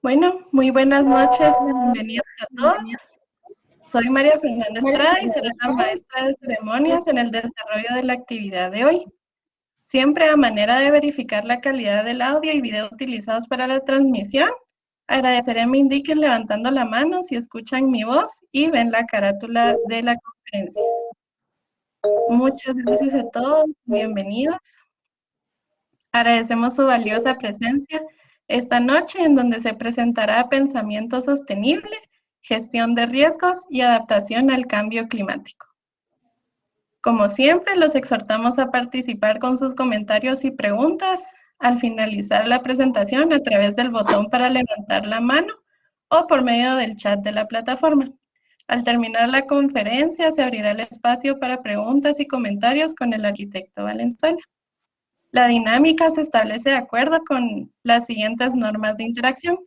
Bueno, muy buenas noches, bienvenidos a todos. Soy María Fernanda Estrada y seré la maestra de ceremonias en el desarrollo de la actividad de hoy. Siempre a manera de verificar la calidad del audio y video utilizados para la transmisión, agradeceré me indiquen levantando la mano si escuchan mi voz y ven la carátula de la conferencia. Muchas gracias a todos, bienvenidos. Agradecemos su valiosa presencia esta noche en donde se presentará pensamiento sostenible, gestión de riesgos y adaptación al cambio climático. Como siempre, los exhortamos a participar con sus comentarios y preguntas al finalizar la presentación a través del botón para levantar la mano o por medio del chat de la plataforma. Al terminar la conferencia, se abrirá el espacio para preguntas y comentarios con el arquitecto Valenzuela. La dinámica se establece de acuerdo con las siguientes normas de interacción.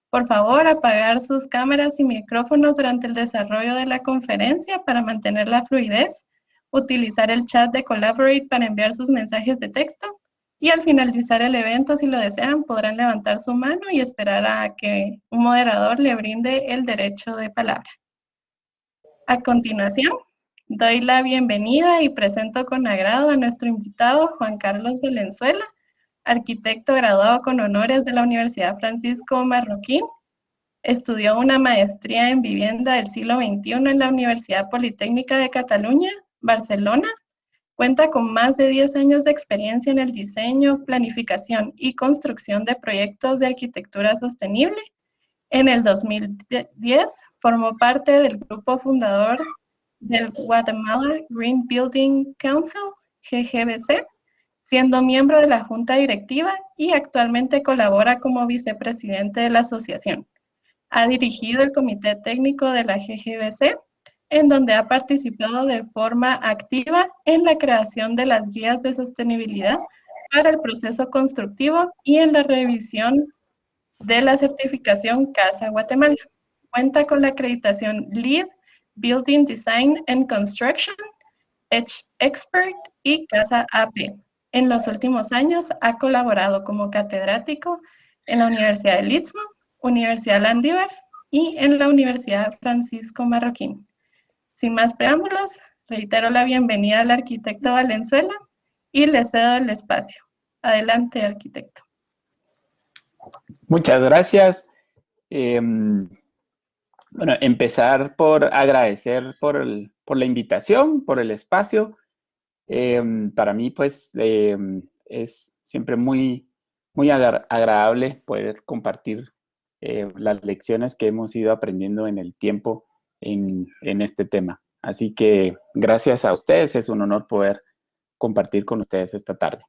Por favor, apagar sus cámaras y micrófonos durante el desarrollo de la conferencia para mantener la fluidez, utilizar el chat de Collaborate para enviar sus mensajes de texto y al finalizar el evento, si lo desean, podrán levantar su mano y esperar a que un moderador le brinde el derecho de palabra. A continuación, doy la bienvenida y presento con agrado a nuestro invitado Juan Carlos Valenzuela, arquitecto graduado con honores de la Universidad Francisco Marroquín. Estudió una maestría en vivienda del siglo XXI en la Universidad Politécnica de Cataluña, Barcelona. Cuenta con más de 10 años de experiencia en el diseño, planificación y construcción de proyectos de arquitectura sostenible. En el 2010 formó parte del grupo fundador del Guatemala Green Building Council, GGBC, siendo miembro de la junta directiva y actualmente colabora como vicepresidente de la asociación. Ha dirigido el comité técnico de la GGBC, en donde ha participado de forma activa en la creación de las guías de sostenibilidad para el proceso constructivo y en la revisión de la certificación Casa Guatemala. Cuenta con la acreditación LEED, Building Design and Construction, Expert y Casa AP. En los últimos años ha colaborado como catedrático en la Universidad del Istmo, Universidad Landívar y en la Universidad Francisco Marroquín. Sin más preámbulos, reitero la bienvenida al arquitecto Valenzuela y le cedo el espacio. Adelante, arquitecto. Muchas gracias. Bueno, empezar por agradecer por la invitación, por el espacio. Para mí, pues, es siempre muy agradable poder compartir las lecciones que hemos ido aprendiendo en el tiempo en este tema. Así que gracias a ustedes, es un honor poder compartir con ustedes esta tarde.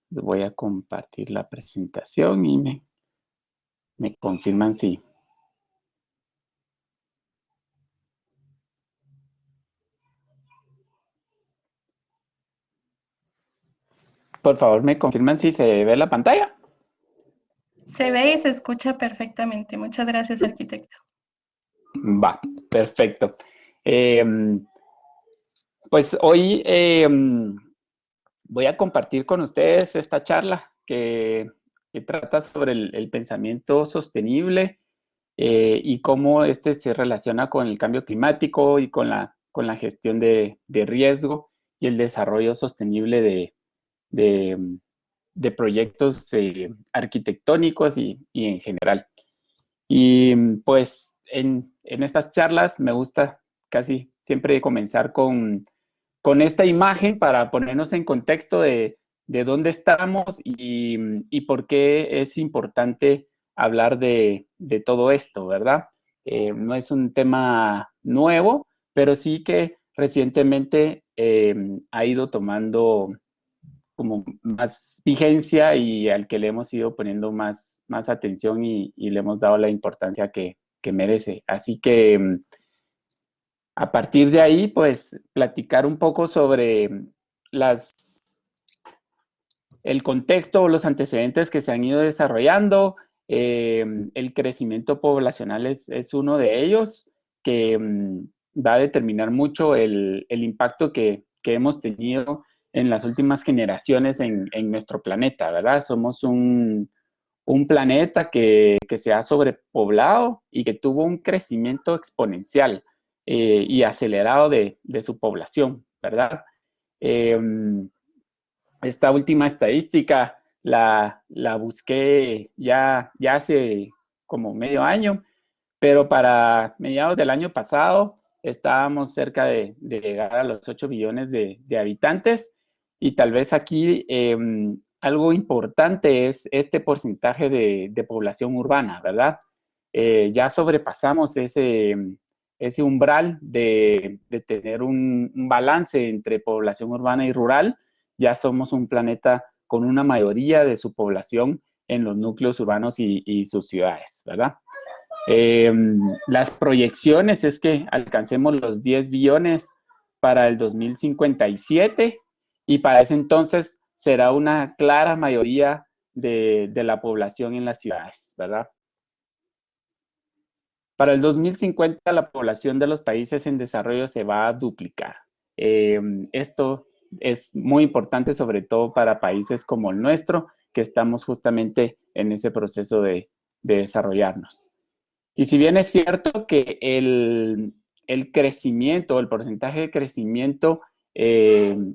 Les voy a compartir la presentación y me confirman si. Por favor, me confirman si se ve la pantalla. Se ve y se escucha perfectamente. Muchas gracias, arquitecto. Va, perfecto. Pues hoy voy a compartir con ustedes esta charla que trata sobre el pensamiento sostenible y cómo este se relaciona con el cambio climático y con la gestión de riesgo y el desarrollo sostenible de proyectos arquitectónicos y en general. Y pues en estas charlas me gusta casi siempre comenzar con esta imagen para ponernos en contexto de dónde estamos y por qué es importante hablar de todo esto, ¿verdad? No es un tema nuevo, pero sí que recientemente ha ido tomando como más vigencia y al que le hemos ido poniendo más atención y le hemos dado la importancia que merece. Así que a partir de ahí, pues platicar un poco sobre el contexto o los antecedentes que se han ido desarrollando. El crecimiento poblacional es uno de ellos que va a determinar mucho el impacto que hemos tenido en las últimas generaciones en nuestro planeta, ¿verdad? Somos un un planeta que se ha sobrepoblado y que tuvo un crecimiento exponencial y acelerado de su población, ¿verdad? Eh, esta última estadística la busqué ya hace como medio año, pero para mediados del año pasado estábamos cerca de llegar a los 8 billones de habitantes y tal vez aquí algo importante es este porcentaje de población urbana, ¿verdad? Ya sobrepasamos ese umbral de tener un balance entre población urbana y rural. Ya somos un planeta con una mayoría de su población en los núcleos urbanos y sus ciudades, ¿verdad? Las proyecciones es que alcancemos los 10 billones para el 2057 y para ese entonces será una clara mayoría de la población en las ciudades, ¿verdad? Para el 2050 la población de los países en desarrollo se va a duplicar. Esto es muy importante sobre todo para países como el nuestro, que estamos justamente en ese proceso de desarrollarnos. Y si bien es cierto que el crecimiento, el porcentaje de crecimiento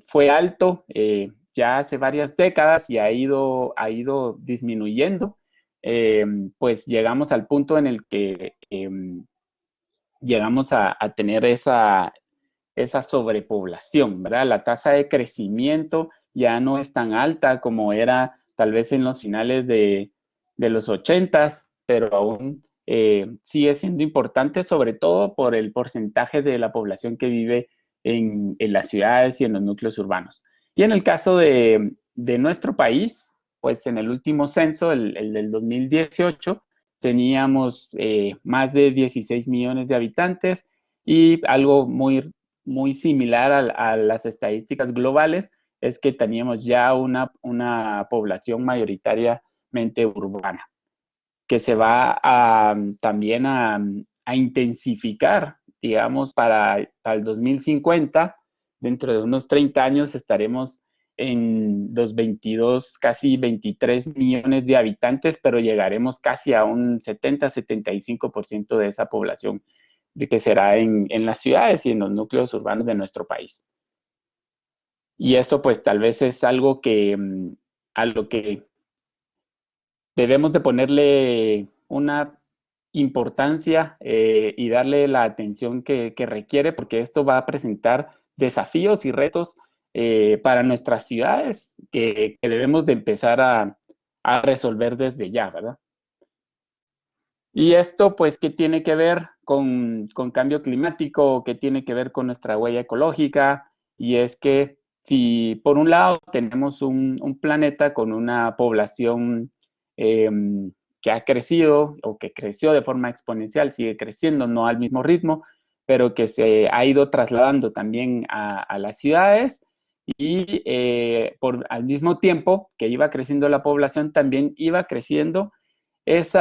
fue alto ya hace varias décadas y ha ido disminuyendo, pues llegamos al punto en el que llegamos a tener esa sobrepoblación, ¿verdad? La tasa de crecimiento ya no es tan alta como era tal vez en los finales de los 80s, pero aún sigue siendo importante, sobre todo por el porcentaje de la población que vive en las ciudades y en los núcleos urbanos. Y en el caso de nuestro país, pues en el último censo, el del 2018, teníamos más de 16 millones de habitantes y algo muy similar a las estadísticas globales es que teníamos ya una población mayoritariamente urbana, que se va también a intensificar, digamos, para el 2050, dentro de unos 30 años estaremos en los 22, casi 23 millones de habitantes, pero llegaremos casi a un 70-75% de esa población de que será en las ciudades y en los núcleos urbanos de nuestro país. Y esto pues tal vez es algo a lo que debemos de ponerle una importancia y darle la atención que requiere, porque esto va a presentar desafíos y retos para nuestras ciudades que debemos de empezar a resolver desde ya, ¿verdad? Y esto, pues, ¿qué tiene que ver con cambio climático? ¿Qué tiene que ver con nuestra huella ecológica? Y es que si por un lado tenemos un planeta con una población eh, que ha crecido o que creció de forma exponencial, sigue creciendo, no al mismo ritmo, pero que se ha ido trasladando también a las ciudades y al mismo tiempo que iba creciendo la población, también iba creciendo ese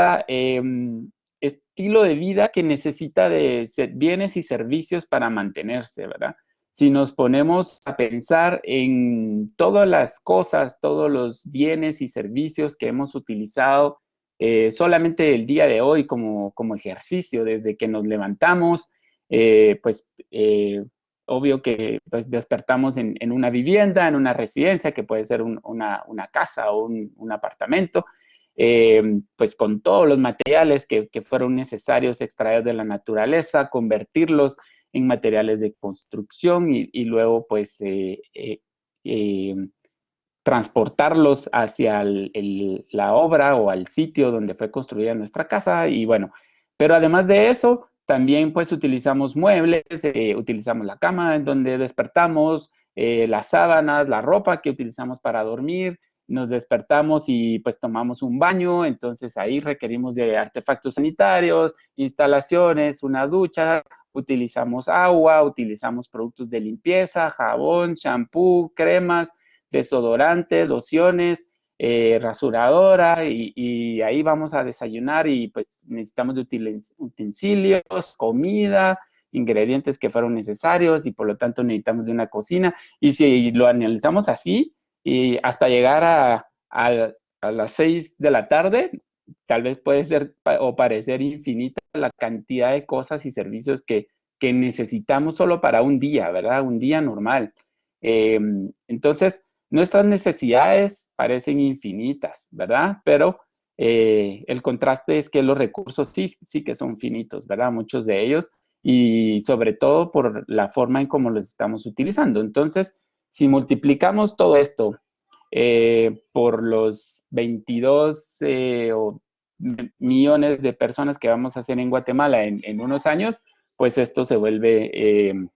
estilo de vida que necesita de bienes y servicios para mantenerse, ¿verdad? Si nos ponemos a pensar en todas las cosas, todos los bienes y servicios que hemos utilizado solamente el día de hoy como ejercicio, desde que nos levantamos, pues obvio que pues, despertamos en una vivienda, en una residencia, que puede ser una casa o un apartamento, pues con todos los materiales que fueron necesarios extraer de la naturaleza, convertirlos en materiales de construcción y luego pues transportarlos hacia la obra o al sitio donde fue construida nuestra casa y bueno, pero además de eso, también pues utilizamos muebles, utilizamos la cama en donde despertamos, las sábanas, la ropa que utilizamos para dormir, nos despertamos y pues tomamos un baño, entonces ahí requerimos de artefactos sanitarios, instalaciones, una ducha, utilizamos agua, utilizamos productos de limpieza, jabón, champú, cremas, desodorantes, lociones, rasuradora y ahí vamos a desayunar y pues necesitamos de utensilios, comida, ingredientes que fueron necesarios y por lo tanto necesitamos de una cocina y si lo analizamos así y hasta llegar a las 6 de la tarde, tal vez puede ser o parecer infinita la cantidad de cosas y servicios que necesitamos solo para un día, ¿verdad? Un día normal. Entonces, nuestras necesidades parecen infinitas, ¿verdad? Pero el contraste es que los recursos sí que son finitos, ¿verdad? Muchos de ellos, y sobre todo por la forma en cómo los estamos utilizando. Entonces, si multiplicamos todo esto por los 22 millones de personas que vamos a hacer en Guatemala en unos años, pues esto se vuelve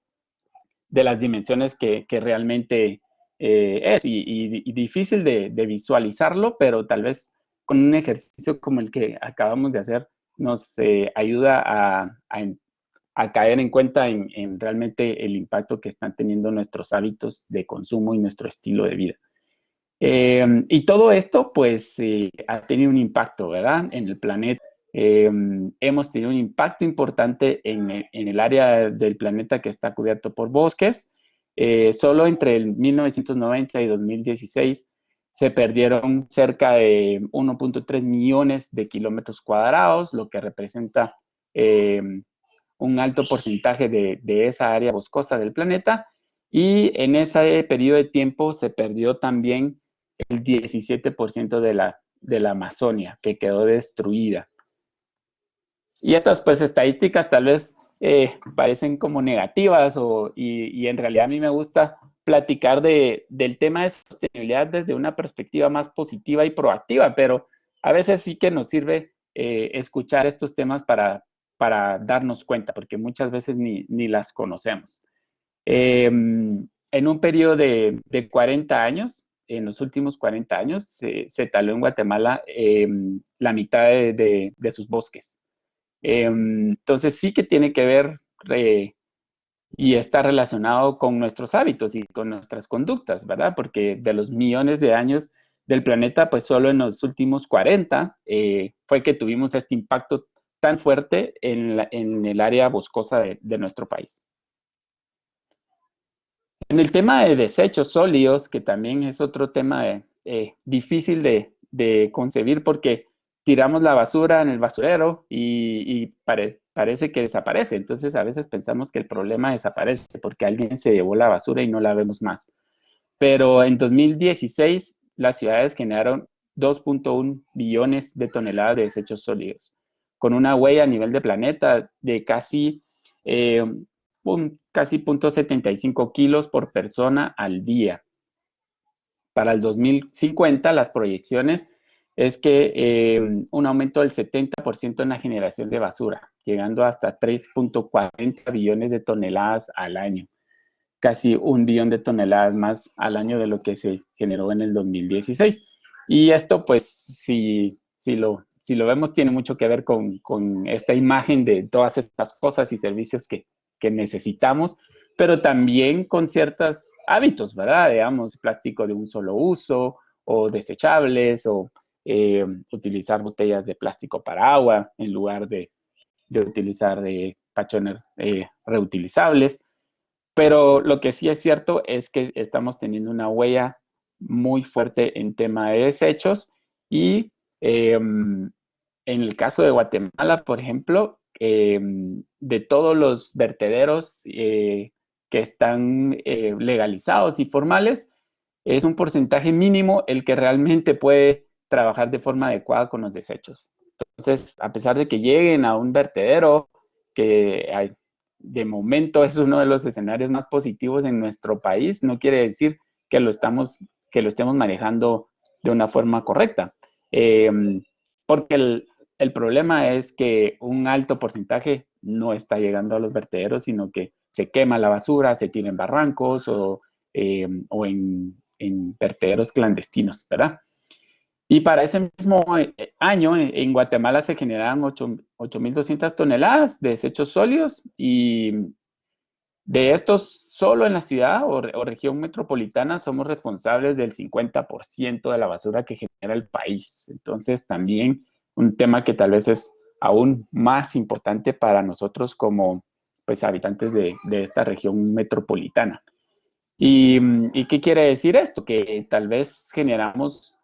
de las dimensiones que realmente es y difícil de visualizarlo, pero tal vez con un ejercicio como el que acabamos de hacer nos ayuda a caer en cuenta en realmente el impacto que están teniendo nuestros hábitos de consumo y nuestro estilo de vida. Y todo esto, pues, ha tenido un impacto, ¿verdad? En el planeta. Hemos tenido un impacto importante en el área del planeta que está cubierto por bosques. Solo entre el 1990 y 2016 se perdieron cerca de 1.3 millones de kilómetros cuadrados, lo que representa un alto porcentaje de esa área boscosa del planeta. Y en ese periodo de tiempo se perdió también el 17% de la Amazonia, que quedó destruida. Y estas pues estadísticas tal vez parecen como negativas y en realidad a mí me gusta platicar del tema de sostenibilidad desde una perspectiva más positiva y proactiva, pero a veces sí que nos sirve escuchar estos temas para darnos cuenta, porque muchas veces ni las conocemos. En un periodo de 40 años, en los últimos 40 años, se taló en Guatemala la mitad de sus bosques. Entonces sí que tiene que ver y está relacionado con nuestros hábitos y con nuestras conductas, ¿verdad? Porque de los millones de años del planeta, pues solo en los últimos 40 fue que tuvimos este impacto tan fuerte en el área boscosa de nuestro país. En el tema de desechos sólidos, que también es otro tema difícil de concebir porque tiramos la basura en el basurero y parece que desaparece. Entonces a veces pensamos que el problema desaparece porque alguien se llevó la basura y no la vemos más. Pero en 2016 las ciudades generaron 2.1 billones de toneladas de desechos sólidos, con una huella a nivel de planeta de casi casi 0.75 kilos por persona al día. Para el 2050, las proyecciones es que un aumento del 70% en la generación de basura, llegando hasta 3.40 billones de toneladas al año. Casi 1 billón de toneladas más al año de lo que se generó en el 2016. Y esto, pues, si lo vemos, tiene mucho que ver con esta imagen de todas estas cosas y servicios que necesitamos, pero también con ciertos hábitos, ¿verdad? Digamos, plástico de un solo uso o desechables o utilizar botellas de plástico para agua en lugar de utilizar pachones reutilizables. Pero lo que sí es cierto es que estamos teniendo una huella muy fuerte en tema de desechos y en el caso de Guatemala, por ejemplo, de todos los vertederos que están legalizados y formales, es un porcentaje mínimo el que realmente puede trabajar de forma adecuada con los desechos. Entonces, a pesar de que lleguen a un vertedero, que de momento es uno de los escenarios más positivos en nuestro país, no quiere decir que lo estemos manejando de una forma correcta. Porque el problema es que un alto porcentaje no está llegando a los vertederos, sino que se quema la basura, se tira en barrancos o en vertederos clandestinos, ¿verdad? Y para ese mismo año en Guatemala se generaron 8.200 toneladas de desechos sólidos y de estos solo en la ciudad o región metropolitana somos responsables del 50% de la basura que genera el país. Entonces también un tema que tal vez es aún más importante para nosotros como pues, habitantes de esta región metropolitana. ¿Y qué quiere decir esto? Que tal vez generamos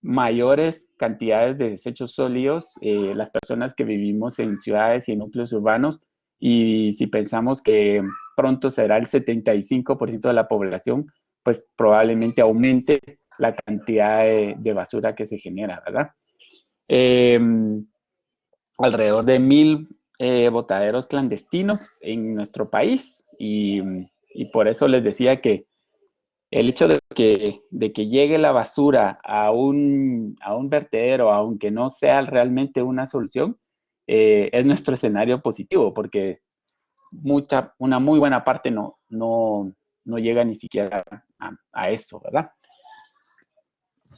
mayores cantidades de desechos sólidos, las personas que vivimos en ciudades y en núcleos urbanos, y si pensamos que pronto será el 75% de la población, pues probablemente aumente la cantidad de basura que se genera, ¿verdad? Eh, alrededor de 1000 botaderos clandestinos en nuestro país, y por eso les decía que el hecho de que llegue la basura a un vertedero, aunque no sea realmente una solución, es nuestro escenario positivo, porque una muy buena parte no llega ni siquiera a eso, ¿verdad?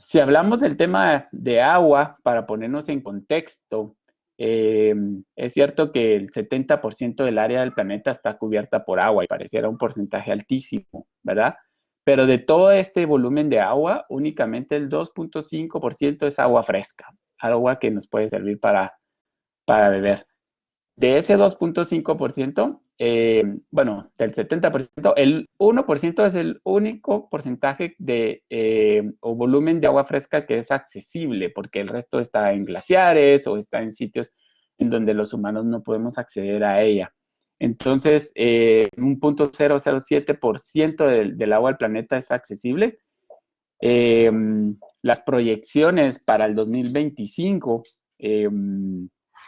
Si hablamos del tema de agua, para ponernos en contexto, es cierto que el 70% del área del planeta está cubierta por agua y pareciera un porcentaje altísimo, ¿verdad? Pero de todo este volumen de agua, únicamente el 2.5% es agua fresca, agua que nos puede servir para beber. De ese 2.5%, bueno, del 70%, el 1% es el único porcentaje o volumen de agua fresca que es accesible, porque el resto está en glaciares o está en sitios en donde los humanos no podemos acceder a ella. Entonces, un 0.007% del agua del planeta es accesible. Eh, las proyecciones para el 2025,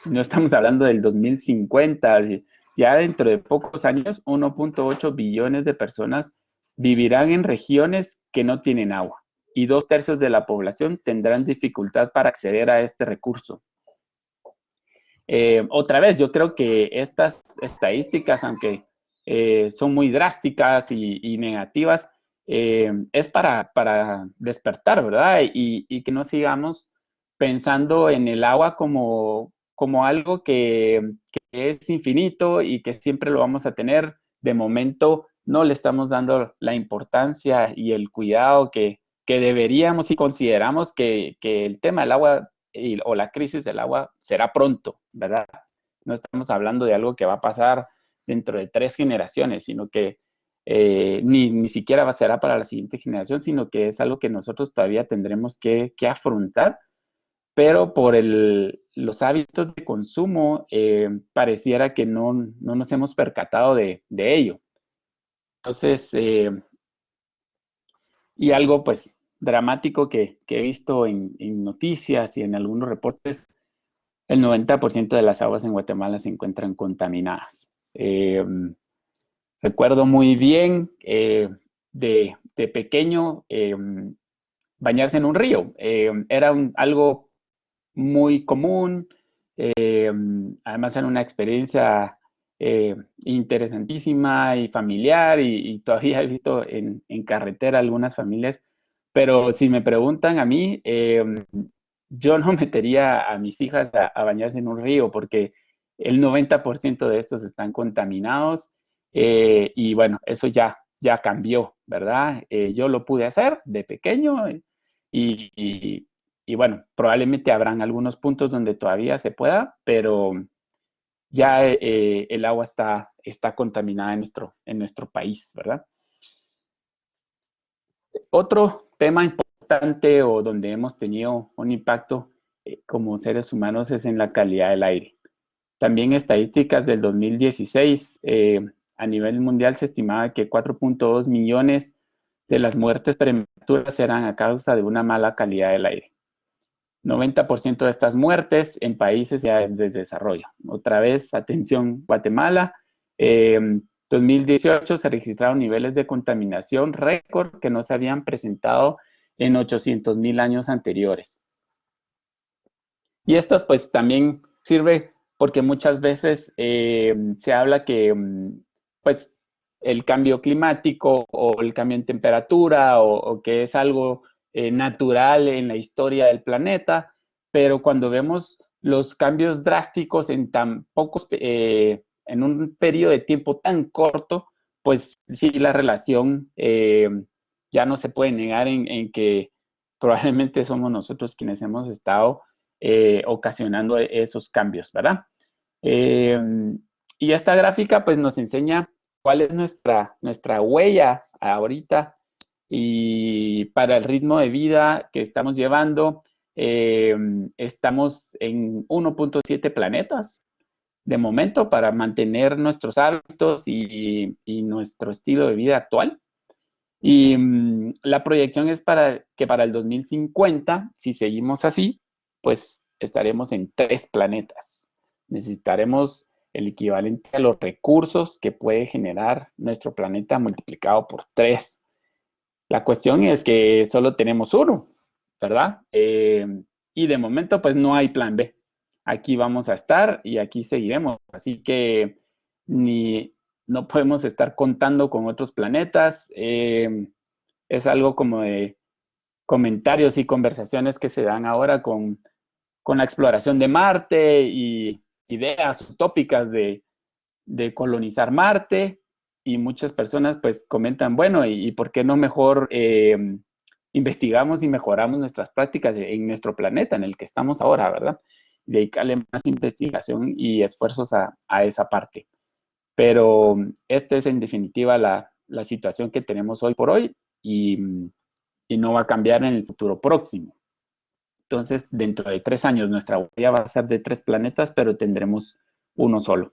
no estamos hablando del 2050, ya dentro de pocos años, 1.8 billones de personas vivirán en regiones que no tienen agua y 2/3 de la población tendrán dificultad para acceder a este recurso. Otra vez, yo creo que estas estadísticas, aunque son muy drásticas y negativas, es para despertar, ¿verdad? Y que no sigamos pensando en el agua como algo que es infinito y que siempre lo vamos a tener. De momento no le estamos dando la importancia y el cuidado que deberíamos, y consideramos que el tema del agua o la crisis del agua será pronto, ¿verdad? No estamos hablando de algo que va a pasar dentro de 3 generaciones, sino que ni siquiera será para la siguiente generación, sino que es algo que nosotros todavía tendremos que afrontar, pero por los hábitos de consumo pareciera que no nos hemos percatado de ello. Entonces, y algo pues dramático que he visto en noticias y en algunos reportes, el 90% de las aguas en Guatemala se encuentran contaminadas. Recuerdo muy bien de pequeño bañarse en un río. Era algo muy común, además era una experiencia interesantísima y familiar, y todavía he visto en carretera algunas familias, pero si me preguntan a mí, yo no metería a mis hijas a bañarse en un río porque el 90% de estos están contaminados, y bueno, eso ya cambió, ¿verdad? Yo lo pude hacer de pequeño, y bueno, probablemente habrán algunos puntos donde todavía se pueda, pero ya el agua está contaminada en nuestro país, ¿verdad? Otro tema importante, o donde hemos tenido un impacto como seres humanos, es en la calidad del aire. También estadísticas del 2016, a nivel mundial se estimaba que 4.2 millones de las muertes prematuras eran a causa de una mala calidad del aire. 90% de estas muertes en países ya de desarrollo. Otra vez, atención, Guatemala. 2018 se registraron niveles de contaminación récord que no se habían presentado en 800,000 años anteriores. Y esto pues también sirve porque muchas veces se habla que pues el cambio climático o el cambio en temperatura o que es algo natural en la historia del planeta, pero cuando vemos los cambios drásticos en tan pocos, en un periodo de tiempo tan corto, pues sí, la relación ya no se puede negar en que probablemente somos nosotros quienes hemos estado ocasionando esos cambios, ¿verdad? Y esta gráfica pues nos enseña cuál es nuestra huella ahorita y para el ritmo de vida que estamos llevando, estamos en 1.7 planetas de momento para mantener nuestros hábitos y nuestro estilo de vida actual. Y la proyección es para que para el 2050, si seguimos así, pues estaremos en 3 planetas. Necesitaremos el equivalente a los recursos que puede generar nuestro planeta multiplicado por 3. La cuestión es que solo tenemos uno, ¿verdad? Y de momento, pues no hay plan B. Aquí vamos a estar y aquí seguiremos. Así que ni no podemos estar contando con otros planetas. Es algo como de comentarios y conversaciones que se dan ahora con la exploración de Marte y ideas utópicas de colonizar Marte, y muchas personas pues comentan, bueno, ¿y por qué no mejor investigamos y mejoramos nuestras prácticas en nuestro planeta en el que estamos ahora, ¿verdad? Dedicarle más investigación y esfuerzos a esa parte. Pero esta es en definitiva la situación que tenemos hoy por hoy y no va a cambiar en el futuro próximo. Entonces, dentro de 3 años, nuestra huella va a ser de 3 planetas, pero tendremos uno solo.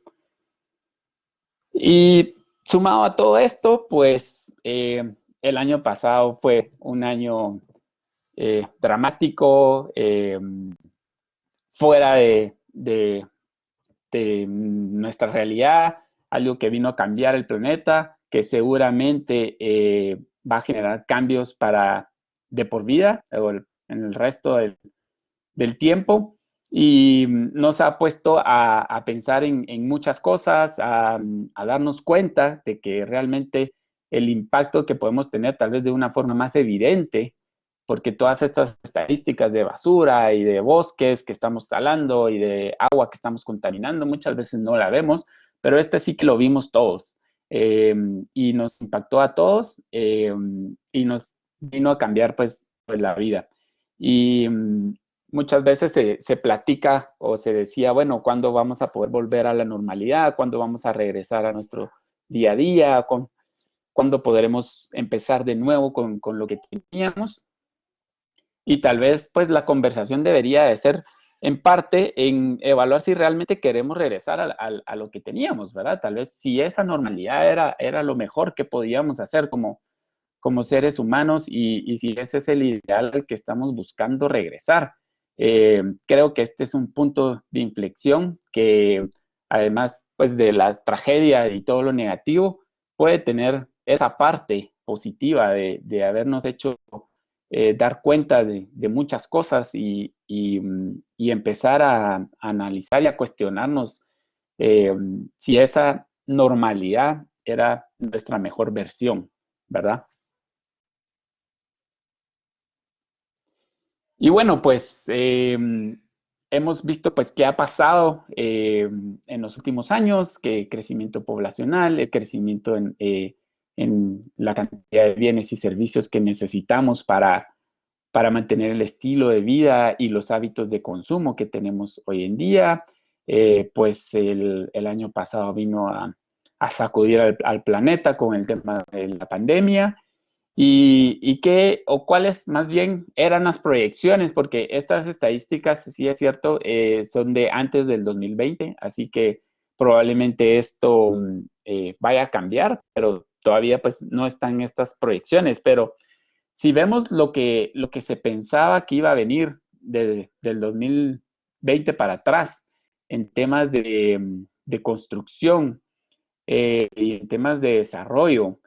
Y sumado a todo esto, pues el año pasado fue un año dramático, fuera de nuestra realidad, algo que vino a cambiar el planeta, que seguramente va a generar cambios para de por vida o en el resto del tiempo, y nos ha puesto a pensar en muchas cosas, a darnos cuenta de que realmente el impacto que podemos tener tal vez de una forma más evidente, porque todas estas estadísticas de basura y de bosques que estamos talando y de agua que estamos contaminando, muchas veces no la vemos, pero este sí que lo vimos todos, y nos impactó a todos, y nos vino a cambiar pues la vida. Y muchas veces se platica o se decía, bueno, ¿cuándo vamos a poder volver a la normalidad? ¿Cuándo vamos a regresar a nuestro día a día? ¿Cuándo podremos empezar de nuevo con lo que teníamos? Y tal vez pues la conversación debería de ser en parte en evaluar si realmente queremos regresar a lo que teníamos, ¿verdad? Tal vez si esa normalidad era lo mejor que podíamos hacer como seres humanos y si ese es el ideal al que estamos buscando regresar. Creo que este es un punto de inflexión que además pues de la tragedia y todo lo negativo puede tener esa parte positiva de habernos hecho dar cuenta de muchas cosas y empezar a analizar y a cuestionarnos si esa normalidad era nuestra mejor versión, ¿verdad? Y bueno, pues hemos visto pues qué ha pasado en los últimos años, que crecimiento poblacional, el crecimiento en la cantidad de bienes y servicios que necesitamos para mantener el estilo de vida y los hábitos de consumo que tenemos hoy en día. Pues el año pasado vino a sacudir al planeta con el tema de la pandemia. ¿Y qué, o cuáles más bien eran las proyecciones? Porque estas estadísticas, sí es cierto, son de antes del 2020, así que probablemente esto vaya a cambiar, pero todavía pues no están estas proyecciones. Pero si vemos lo que se pensaba que iba a venir del 2020 para atrás en temas de construcción, y en temas de desarrollo,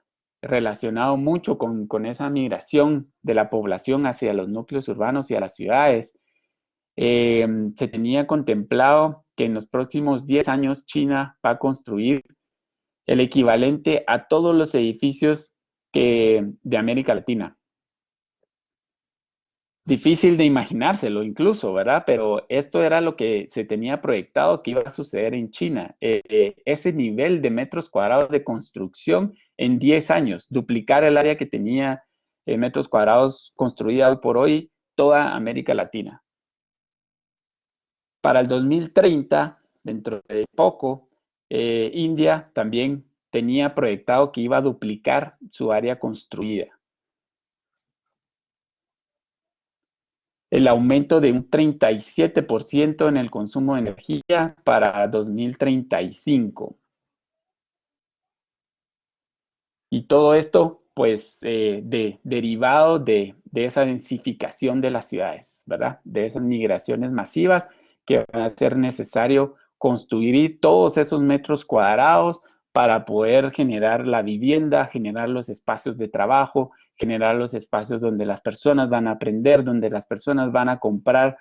relacionado mucho con esa migración de la población hacia los núcleos urbanos y a las ciudades, se tenía contemplado que en los próximos 10 años China va a construir el equivalente a todos los edificios de América Latina. Difícil de imaginárselo incluso, ¿verdad? Pero esto era lo que se tenía proyectado que iba a suceder en China. Ese nivel de metros cuadrados de construcción en 10 años, duplicar el área que tenía metros cuadrados construida por hoy toda América Latina. Para el 2030, dentro de poco, India también tenía proyectado que iba a duplicar su área construida. el aumento de un 37% en el consumo de energía para 2035. Y todo esto, pues, derivado de esa densificación de las ciudades, ¿verdad? De esas migraciones masivas que van a ser necesario construir todos esos metros cuadrados para poder generar la vivienda, generar los espacios de trabajo, generar los espacios donde las personas van a aprender, donde las personas van a comprar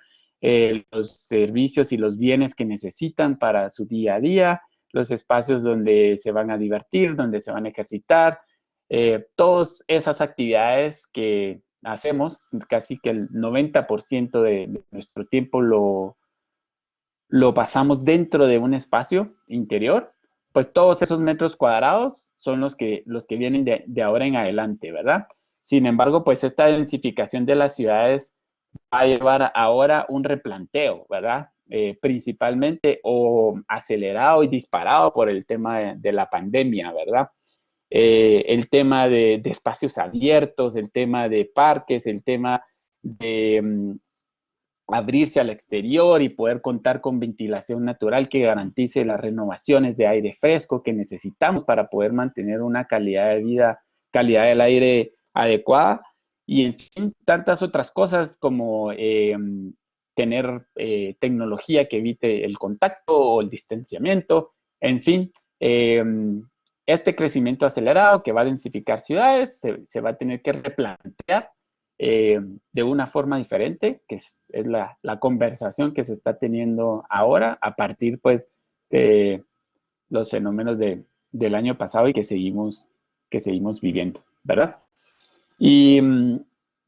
los servicios y los bienes que necesitan para su día a día, los espacios donde se van a divertir, donde se van a ejercitar, todas esas actividades que hacemos, casi que el 90% de nuestro tiempo lo pasamos dentro de un espacio interior, pues todos esos metros cuadrados son los que vienen de ahora en adelante, ¿verdad? Sin embargo, pues esta densificación de las ciudades va a llevar ahora un replanteo, ¿verdad? Principalmente o acelerado y disparado por el tema de la pandemia, ¿verdad? El tema de espacios abiertos, el tema de parques, el tema de abrirse al exterior y poder contar con ventilación natural que garantice las renovaciones de aire fresco que necesitamos para poder mantener una calidad de vida, calidad del aire adecuada y en fin, tantas otras cosas como tener tecnología que evite el contacto o el distanciamiento, en fin, este crecimiento acelerado que va a densificar ciudades se va a tener que replantear de una forma diferente, que es la conversación que se está teniendo ahora a partir pues de los fenómenos del año pasado y que seguimos viviendo, ¿verdad? ¿Y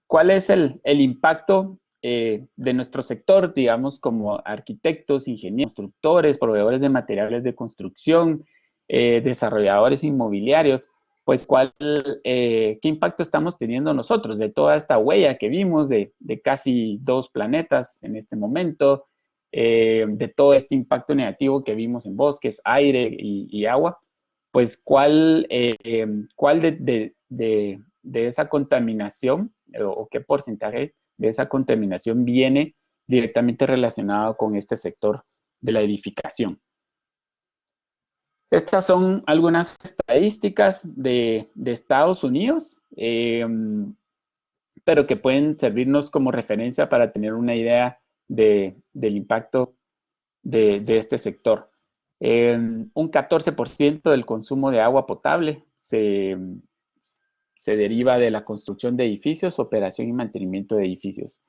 cuál es el impacto de nuestro sector, digamos, como arquitectos, ingenieros, constructores, proveedores de materiales de construcción, desarrolladores inmobiliarios? Pues, ¿qué impacto estamos teniendo nosotros de toda esta huella que vimos de casi 2 planetas en este momento, de todo este impacto negativo que vimos en bosques, aire y agua? Pues, ¿cuál de esa contaminación o qué porcentaje de esa contaminación viene directamente relacionado con este sector de la edificación? Estas son algunas estadísticas de Estados Unidos, pero que pueden servirnos como referencia para tener una idea del impacto de este sector. Un 14% del consumo de agua potable se deriva de la construcción de edificios, operación y mantenimiento de edificios.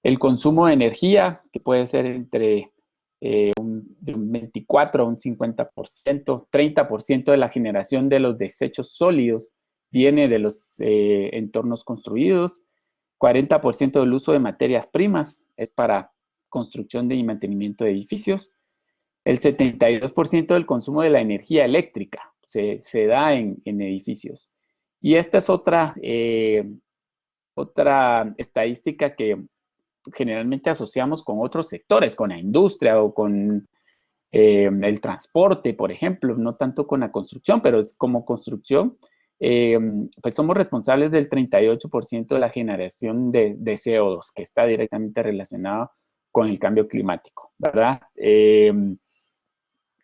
El consumo de energía, que puede ser entre de un 24 a un 50%, 30% de la generación de los desechos sólidos viene de los entornos construidos, 40% del uso de materias primas es para construcción y mantenimiento de edificios, el 72% del consumo de la energía eléctrica se da en edificios. Y esta es otra estadística que generalmente asociamos con otros sectores, con la industria o con el transporte, por ejemplo, no tanto con la construcción, pero es como construcción, pues somos responsables del 38% de la generación de CO2, que está directamente relacionado con el cambio climático, ¿verdad?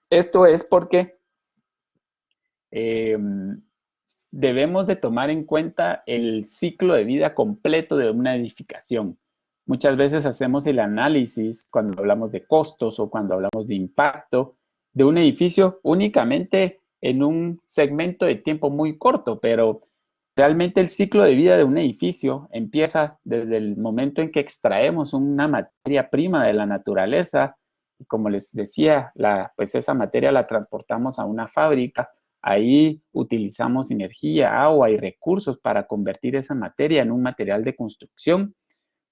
Esto es porque debemos de tomar en cuenta el ciclo de vida completo de una edificación. Muchas veces hacemos el análisis cuando hablamos de costos o cuando hablamos de impacto de un edificio únicamente en un segmento de tiempo muy corto, pero realmente el ciclo de vida de un edificio empieza desde el momento en que extraemos una materia prima de la naturaleza. Y como les decía, pues esa materia la transportamos a una fábrica. Ahí utilizamos energía, agua y recursos para convertir esa materia en un material de construcción.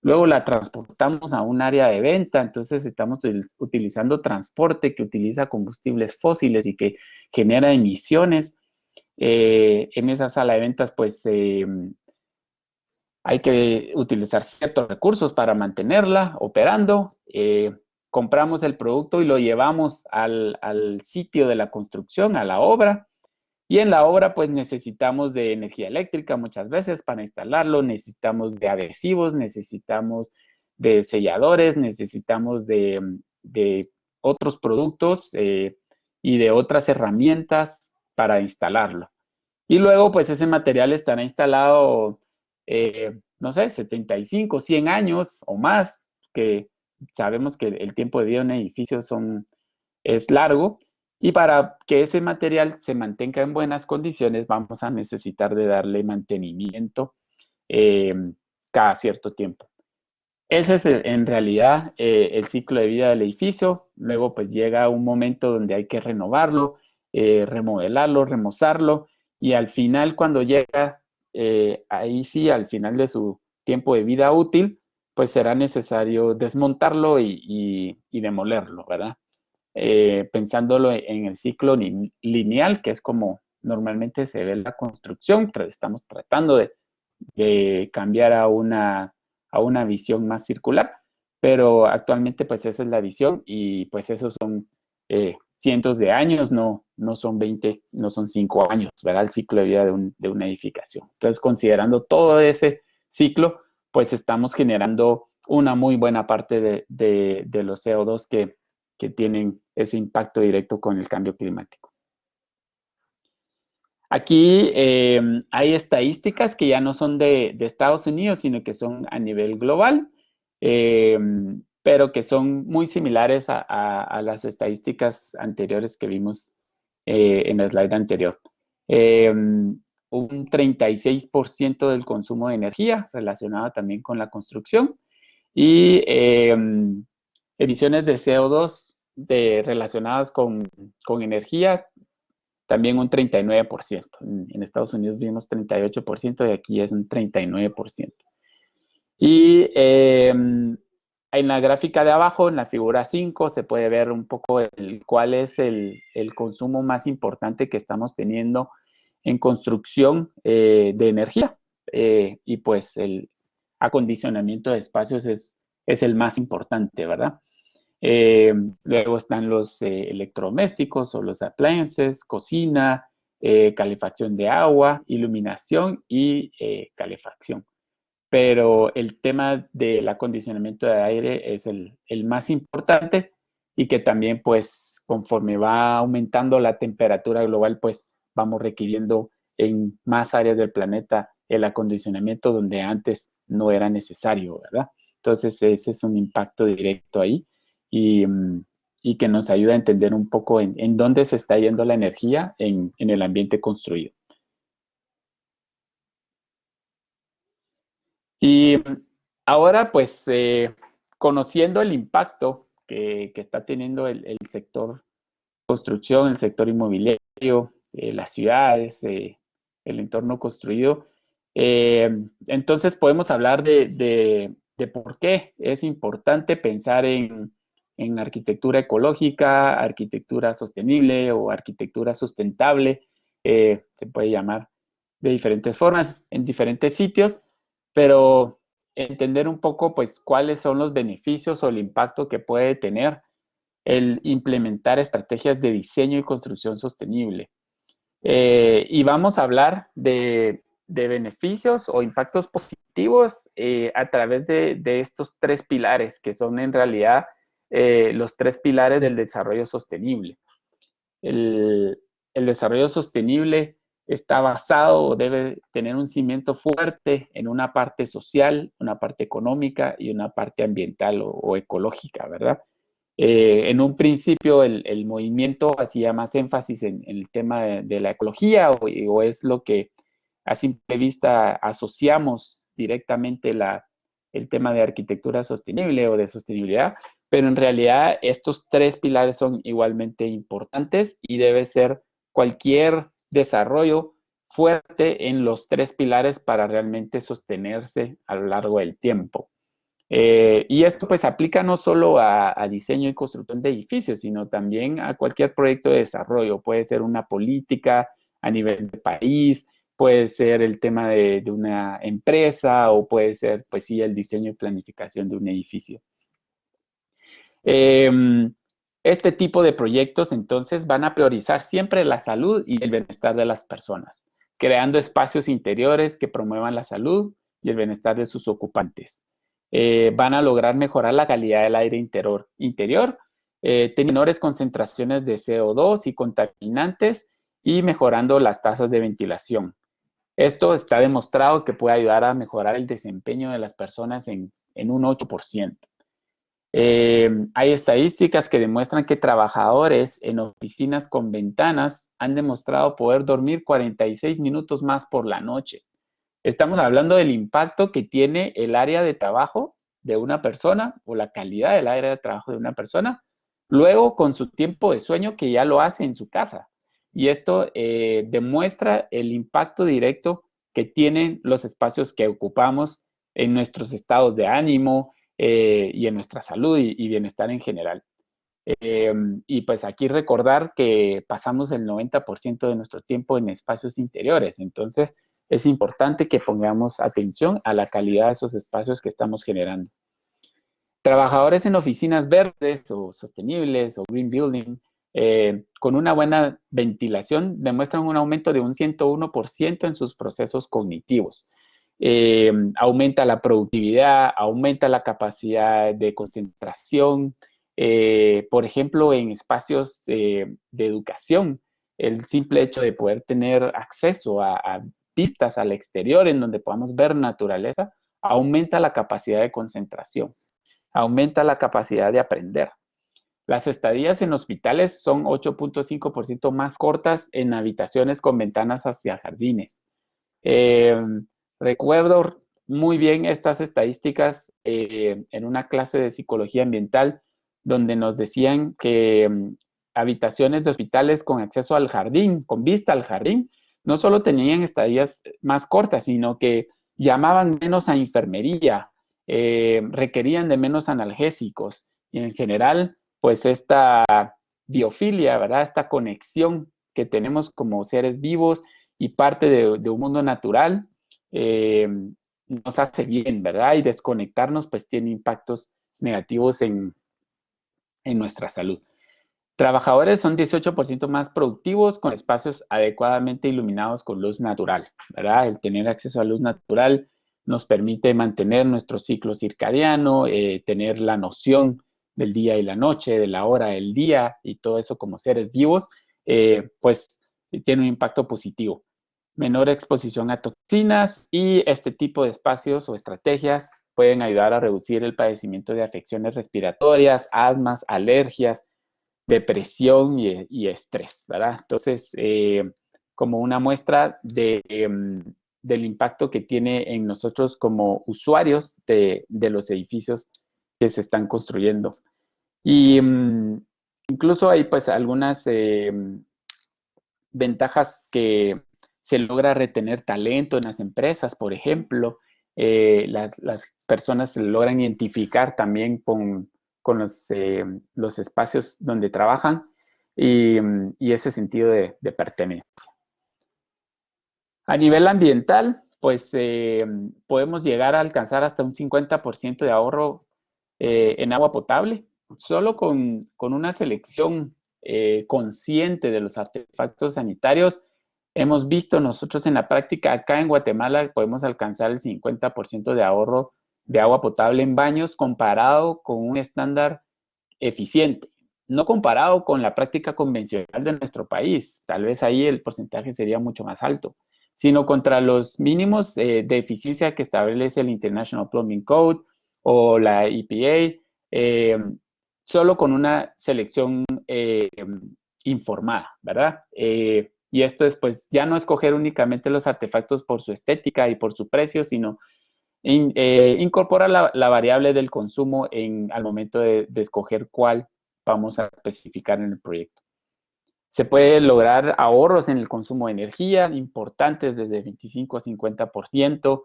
Luego la transportamos a un área de venta, entonces estamos utilizando transporte que utiliza combustibles fósiles y que genera emisiones. En esa sala de ventas, pues hay que utilizar ciertos recursos para mantenerla operando. Compramos el producto y lo llevamos al sitio de la construcción, a la obra. Y en la obra, pues necesitamos de energía eléctrica muchas veces para instalarlo, necesitamos de adhesivos, necesitamos de selladores, necesitamos de otros productos y de otras herramientas para instalarlo. Y luego, pues ese material estará instalado, no sé, 75, 100 años o más, que sabemos que el tiempo de vida de un edificio es largo. Y para que ese material se mantenga en buenas condiciones, vamos a necesitar de darle mantenimiento cada cierto tiempo. Ese es en realidad el ciclo de vida del edificio. Luego pues llega un momento donde hay que renovarlo, remodelarlo, remozarlo y al final cuando llega, ahí sí, al final de su tiempo de vida útil, pues será necesario desmontarlo y demolerlo, ¿verdad? Pensándolo en el ciclo lineal, que es como normalmente se ve la construcción, estamos tratando de cambiar a una visión más circular, pero actualmente pues esa es la visión y pues esos son cientos de años, no son 20, no son 5 años, ¿verdad? El ciclo de vida de una edificación. Entonces, considerando todo ese ciclo, pues estamos generando una muy buena parte de los CO2 que tienen ese impacto directo con el cambio climático. Aquí hay estadísticas que ya no son de Estados Unidos, sino que son a nivel global, pero que son muy similares a las estadísticas anteriores que vimos en el slide anterior. Un 36% del consumo de energía relacionado también con la construcción y emisiones de CO2 relacionadas con energía también un 39%. En Estados Unidos vimos 38% y aquí es un 39%. Y en la gráfica de abajo, en la figura 5, se puede ver un poco cuál es el consumo más importante que estamos teniendo en construcción de energía. Y pues el acondicionamiento de espacios es el más importante, ¿verdad? Luego están los electrodomésticos o los appliances, cocina, calefacción de agua, iluminación y calefacción. Pero el tema del acondicionamiento de aire es el más importante y que también pues conforme va aumentando la temperatura global pues vamos requiriendo en más áreas del planeta el acondicionamiento donde antes no era necesario, ¿verdad? Entonces ese es un impacto directo ahí y, y que nos ayuda a entender un poco en dónde se está yendo la energía en el ambiente construido. Y ahora, pues, conociendo el impacto que está teniendo el sector construcción, el sector inmobiliario, las ciudades, el entorno construido, entonces podemos hablar de por qué es importante pensar en arquitectura ecológica, arquitectura sostenible o arquitectura sustentable, se puede llamar de diferentes formas en diferentes sitios, pero entender un poco, pues, cuáles son los beneficios o el impacto que puede tener el implementar estrategias de diseño y construcción sostenible. Y vamos a hablar de beneficios o impactos positivos a través de estos tres pilares, que son en realidad los tres pilares del desarrollo sostenible. El desarrollo sostenible está basado o debe tener un cimiento fuerte en una parte social, una parte económica y una parte ambiental o ecológica, ¿verdad? En un principio el movimiento hacía más énfasis en el tema de la ecología o es lo que a simple vista asociamos directamente el tema de arquitectura sostenible o de sostenibilidad, pero en realidad estos tres pilares son igualmente importantes y debe ser cualquier desarrollo fuerte en los tres pilares para realmente sostenerse a lo largo del tiempo. Y esto pues aplica no solo a diseño y construcción de edificios, sino también a cualquier proyecto de desarrollo. Puede ser una política a nivel de país, puede ser el tema de una empresa o puede ser pues sí el diseño y planificación de un edificio. Este tipo de proyectos entonces van a priorizar siempre la salud y el bienestar de las personas, creando espacios interiores que promuevan la salud y el bienestar de sus ocupantes. van a lograr mejorar la calidad del aire interior, teniendo menores concentraciones de CO2 y contaminantes y mejorando las tasas de ventilación. Esto está demostrado que puede ayudar a mejorar el desempeño de las personas en un 8%. Hay estadísticas que demuestran que trabajadores en oficinas con ventanas han demostrado poder dormir 46 minutos más por la noche. Estamos hablando del impacto que tiene el área de trabajo de una persona o la calidad del área de trabajo de una persona, luego con su tiempo de sueño que ya lo hace en su casa. Y esto demuestra el impacto directo que tienen los espacios que ocupamos en nuestros estados de ánimo y en nuestra salud y bienestar en general. Y pues aquí recordar que pasamos el 90% de nuestro tiempo en espacios interiores, entonces es importante que pongamos atención a la calidad de esos espacios que estamos generando. Trabajadores en oficinas verdes o sostenibles o green building, con una buena ventilación, demuestran un aumento de un 101% en sus procesos cognitivos. Aumenta la productividad, aumenta la capacidad de concentración. Por ejemplo, en espacios de educación, el simple hecho de poder tener acceso a vistas al exterior en donde podamos ver naturaleza, aumenta la capacidad de concentración, aumenta la capacidad de aprender. Las estadías en hospitales son 8.5% más cortas en habitaciones con ventanas hacia jardines. Recuerdo muy bien estas estadísticas en una clase de psicología ambiental donde nos decían que habitaciones de hospitales con acceso al jardín, con vista al jardín, no solo tenían estadías más cortas, sino que llamaban menos a enfermería, requerían de menos analgésicos y en general, pues esta biofilia, ¿verdad? Esta conexión que tenemos como seres vivos y parte de un mundo natural nos hace bien, ¿verdad? Y desconectarnos pues tiene impactos negativos en nuestra salud. Trabajadores son 18% más productivos con espacios adecuadamente iluminados con luz natural, ¿verdad? El tener acceso a luz natural nos permite mantener nuestro ciclo circadiano, tener la noción del día y la noche, de la hora del día y todo eso como seres vivos, pues tiene un impacto positivo. Menor exposición a toxinas y este tipo de espacios o estrategias pueden ayudar a reducir el padecimiento de afecciones respiratorias, asmas, alergias, depresión y estrés, ¿verdad? Entonces, como una muestra del impacto que tiene en nosotros como usuarios de los edificios que se están construyendo. Y incluso hay pues algunas ventajas que se logra retener talento en las empresas, por ejemplo, las personas se logran identificar también con los espacios donde trabajan y ese sentido de pertenencia. A nivel ambiental, pues podemos llegar a alcanzar hasta un 50% de ahorro en agua potable, solo con una selección consciente de los artefactos sanitarios. Hemos visto nosotros en la práctica, acá en Guatemala podemos alcanzar el 50% de ahorro de agua potable en baños comparado con un estándar eficiente, no comparado con la práctica convencional de nuestro país, tal vez ahí el porcentaje sería mucho más alto, sino contra los mínimos de eficiencia que establece el International Plumbing Code o la EPA, solo con una selección informada, ¿verdad? Y esto es, pues, ya no escoger únicamente los artefactos por su estética y por su precio, sino incorpora la variable del consumo al momento de escoger cuál vamos a especificar en el proyecto. Se puede lograr ahorros en el consumo de energía importantes desde 25 a 50%,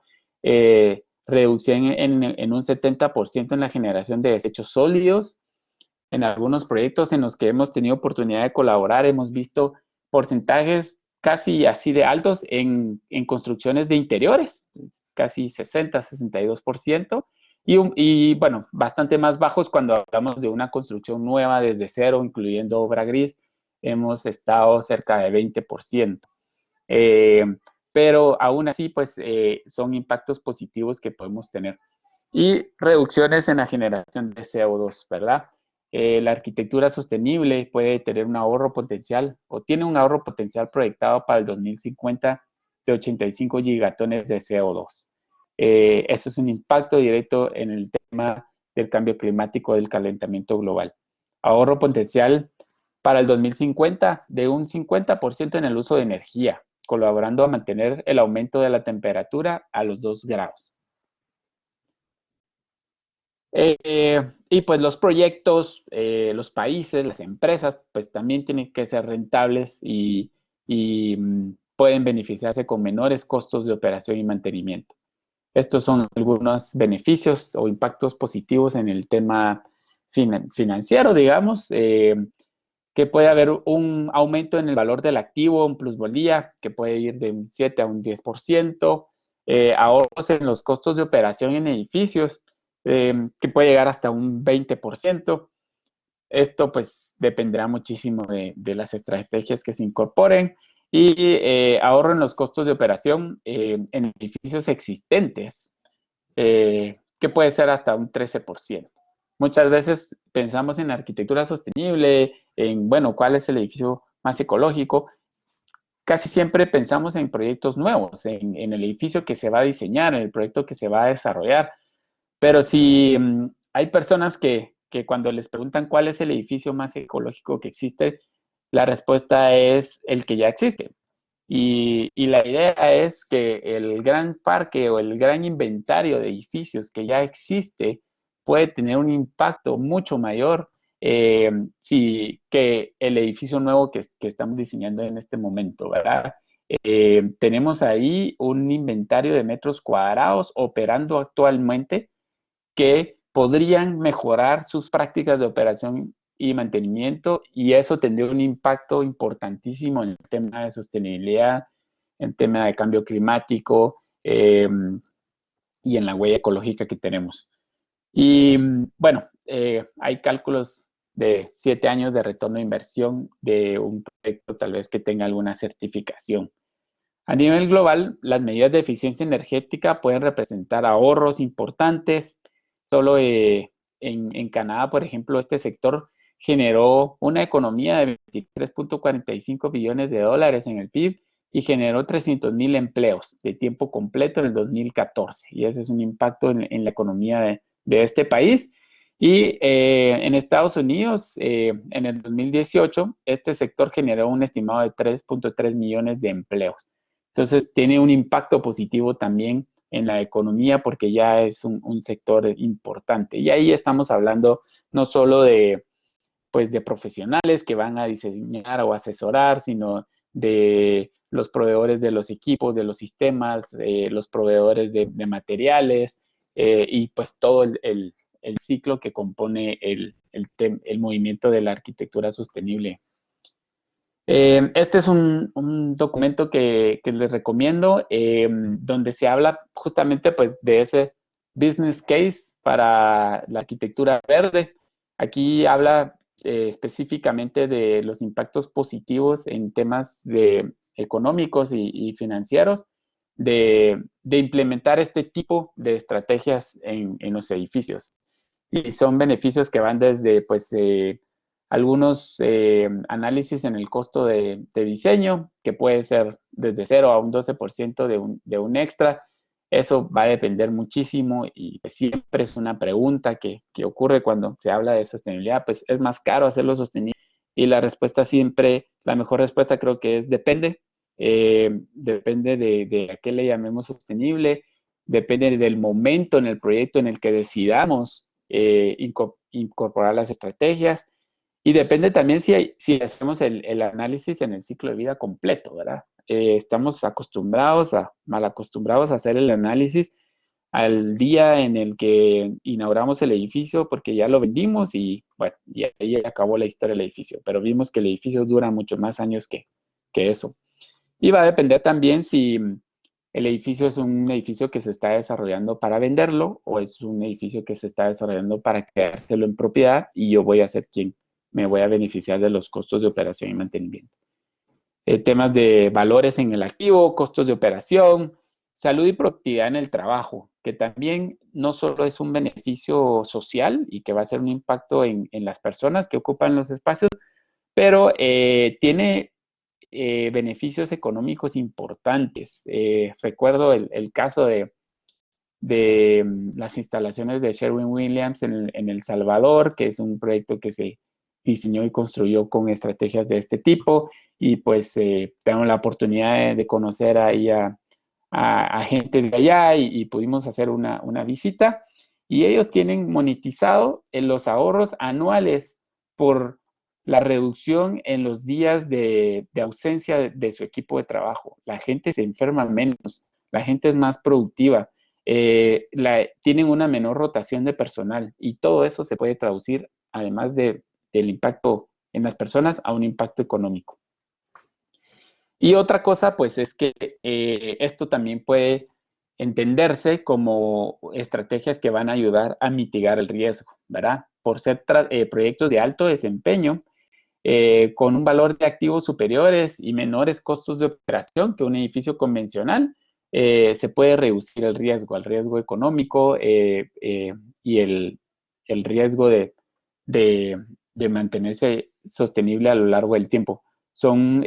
reducción en un 70% en la generación de desechos sólidos. En algunos proyectos en los que hemos tenido oportunidad de colaborar, hemos visto porcentajes casi así de altos en construcciones de interiores, casi 60-62%, y bueno, bastante más bajos cuando hablamos de una construcción nueva desde cero, incluyendo obra gris, hemos estado cerca de 20%. Pero aún así, pues son impactos positivos que podemos tener. y reducciones en la generación de CO2, ¿verdad? La arquitectura sostenible puede tener un ahorro potencial o tiene un ahorro potencial proyectado para el 2050 de 85 gigatones de CO2. Esto es un impacto directo en el tema del cambio climático, del calentamiento global. Ahorro potencial para el 2050 de un 50% en el uso de energía, colaborando a mantener el aumento de la temperatura a los 2 grados. Y pues los proyectos, los países, las empresas, pues también tienen que ser rentables y pueden beneficiarse con menores costos de operación y mantenimiento. Estos son algunos beneficios o impactos positivos en el tema financiero, digamos, que puede haber un aumento en el valor del activo, un plusvalía, que puede ir de un 7 a un 10%, ahorros en los costos de operación en edificios, que puede llegar hasta un 20%. Esto pues dependerá muchísimo de las estrategias que se incorporen y ahorro en los costos de operación en edificios existentes, que puede ser hasta un 13%. Muchas veces pensamos en arquitectura sostenible, en, bueno, ¿cuál es el edificio más ecológico? Casi siempre pensamos en proyectos nuevos, en el edificio que se va a diseñar, en el proyecto que se va a desarrollar. Pero si hay personas que cuando les preguntan cuál es el edificio más ecológico que existe, la respuesta es el que ya existe. Y la idea es que el gran parque o el gran inventario de edificios que ya existe puede tener un impacto mucho mayor que el edificio nuevo que estamos diseñando en este momento, ¿verdad? Tenemos ahí un inventario de metros cuadrados operando actualmente que podrían mejorar sus prácticas de operación y mantenimiento y eso tendría un impacto importantísimo en el tema de sostenibilidad, en el tema de cambio climático y en la huella ecológica que tenemos. Y bueno, hay cálculos de 7 años de retorno de inversión de un proyecto tal vez que tenga alguna certificación. A nivel global, las medidas de eficiencia energética pueden representar ahorros importantes. Solo en Canadá, por ejemplo, este sector generó una economía de 23.45 billones de dólares en el PIB y generó 300,000 empleos de tiempo completo en el 2014. Y ese es un impacto en la economía de este país. Y en Estados Unidos, en el 2018, este sector generó un estimado de 3.3 millones de empleos. Entonces, tiene un impacto positivo también en la economía porque ya es un sector importante. Y ahí estamos hablando no solo de, pues, de profesionales que van a diseñar o asesorar, sino de los proveedores de los equipos, de los sistemas, los proveedores de materiales y pues todo el ciclo que compone el movimiento de la arquitectura sostenible. Este es un documento que les recomiendo, donde se habla justamente pues, de ese business case para la arquitectura verde. Aquí habla específicamente de los impactos positivos en temas económicos y financieros de implementar este tipo de estrategias en los edificios. Y son beneficios que van desde pues, algunos análisis en el costo de diseño, que puede ser desde 0 a un 12% de un extra. Eso va a depender muchísimo y pues, siempre es una pregunta que ocurre cuando se habla de sostenibilidad, pues es más caro hacerlo sostenible. Y la respuesta siempre, la mejor respuesta creo que es depende. Depende de a qué le llamemos sostenible, depende del momento en el proyecto en el que decidamos incorporar las estrategias y depende también si hacemos el análisis en el ciclo de vida completo, ¿verdad? Estamos mal acostumbrados a hacer el análisis al día en el que inauguramos el edificio porque ya lo vendimos y bueno, y ahí acabó la historia del edificio, pero vimos que el edificio dura mucho más años que eso. Y va a depender también si el edificio es un edificio que se está desarrollando para venderlo o es un edificio que se está desarrollando para quedárselo en propiedad y yo voy a ser quien me voy a beneficiar de los costos de operación y mantenimiento. Temas de valores en el activo, costos de operación, salud y productividad en el trabajo. que también no solo es un beneficio social y que va a ser un impacto en las personas que ocupan los espacios, pero tiene beneficios económicos importantes. Recuerdo el caso de las instalaciones de Sherwin-Williams en El Salvador, que es un proyecto que se diseñó y construyó con estrategias de este tipo, y pues tengo la oportunidad de conocer ahí a gente de allá y pudimos hacer una visita, y ellos tienen monetizado en los ahorros anuales por la reducción en los días de ausencia de su equipo de trabajo. La gente se enferma menos, la gente es más productiva, tienen una menor rotación de personal, y todo eso se puede traducir, además del impacto en las personas, a un impacto económico. Y otra cosa, pues, es que esto también puede entenderse como estrategias que van a ayudar a mitigar el riesgo, ¿verdad? Por ser proyectos de alto desempeño, con un valor de activos superiores y menores costos de operación que un edificio convencional, se puede reducir el riesgo económico y el riesgo de mantenerse sostenible a lo largo del tiempo. Son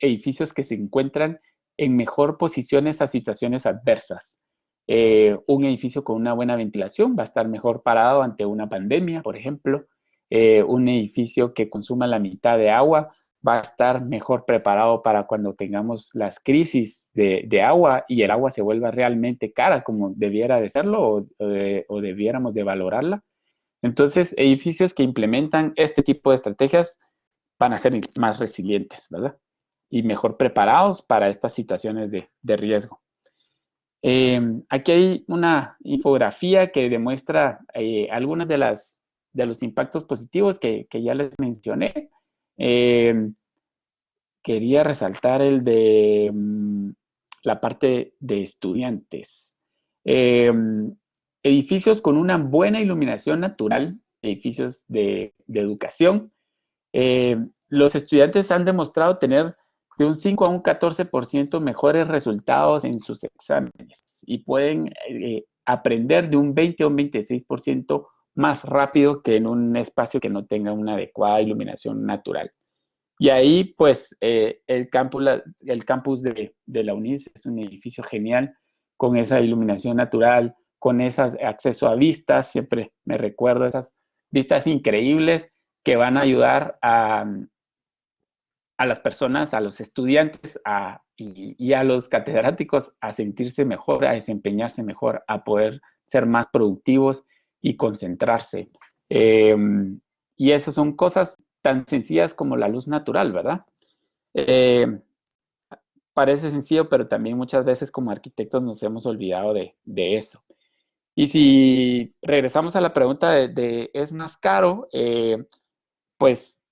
edificios que se encuentran en mejor posiciones a situaciones adversas. Un edificio con una buena ventilación va a estar mejor parado ante una pandemia, por ejemplo. Un edificio que consuma la mitad de agua va a estar mejor preparado para cuando tengamos las crisis de agua y el agua se vuelva realmente cara, como debiera de serlo, o debiéramos de valorarla. Entonces, edificios que implementan este tipo de estrategias van a ser más resilientes, ¿verdad? Y mejor preparados para estas situaciones de riesgo. Aquí hay una infografía que demuestra algunas de los impactos positivos que ya les mencioné. Quería resaltar el de la parte de estudiantes. Edificios con una buena iluminación natural, edificios de educación. Los estudiantes han demostrado tener de un 5 a un 14% mejores resultados en sus exámenes y pueden aprender de un 20 a un 26% más rápido que en un espacio que no tenga una adecuada iluminación natural. Y ahí, pues, el campus de la UNIS es un edificio genial, con esa iluminación natural, con ese acceso a vistas. Siempre me recuerdo esas vistas increíbles que van a ayudar a las personas, a los estudiantes y a los catedráticos a sentirse mejor, a desempeñarse mejor, a poder ser más productivos y concentrarse. Y esas son cosas tan sencillas como la luz natural, ¿verdad? Parece sencillo, pero también muchas veces como arquitectos nos hemos olvidado de eso. Y si regresamos a la pregunta de ¿es más caro? Pues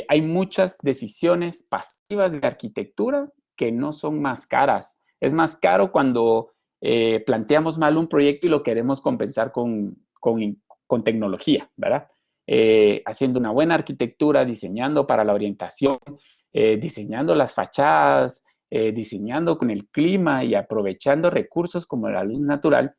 hay muchas decisiones pasivas de arquitectura que no son más caras. Es más caro cuando planteamos mal un proyecto y lo queremos compensar con tecnología, ¿verdad? Haciendo una buena arquitectura, diseñando para la orientación, diseñando las fachadas, diseñando con el clima y aprovechando recursos como la luz natural,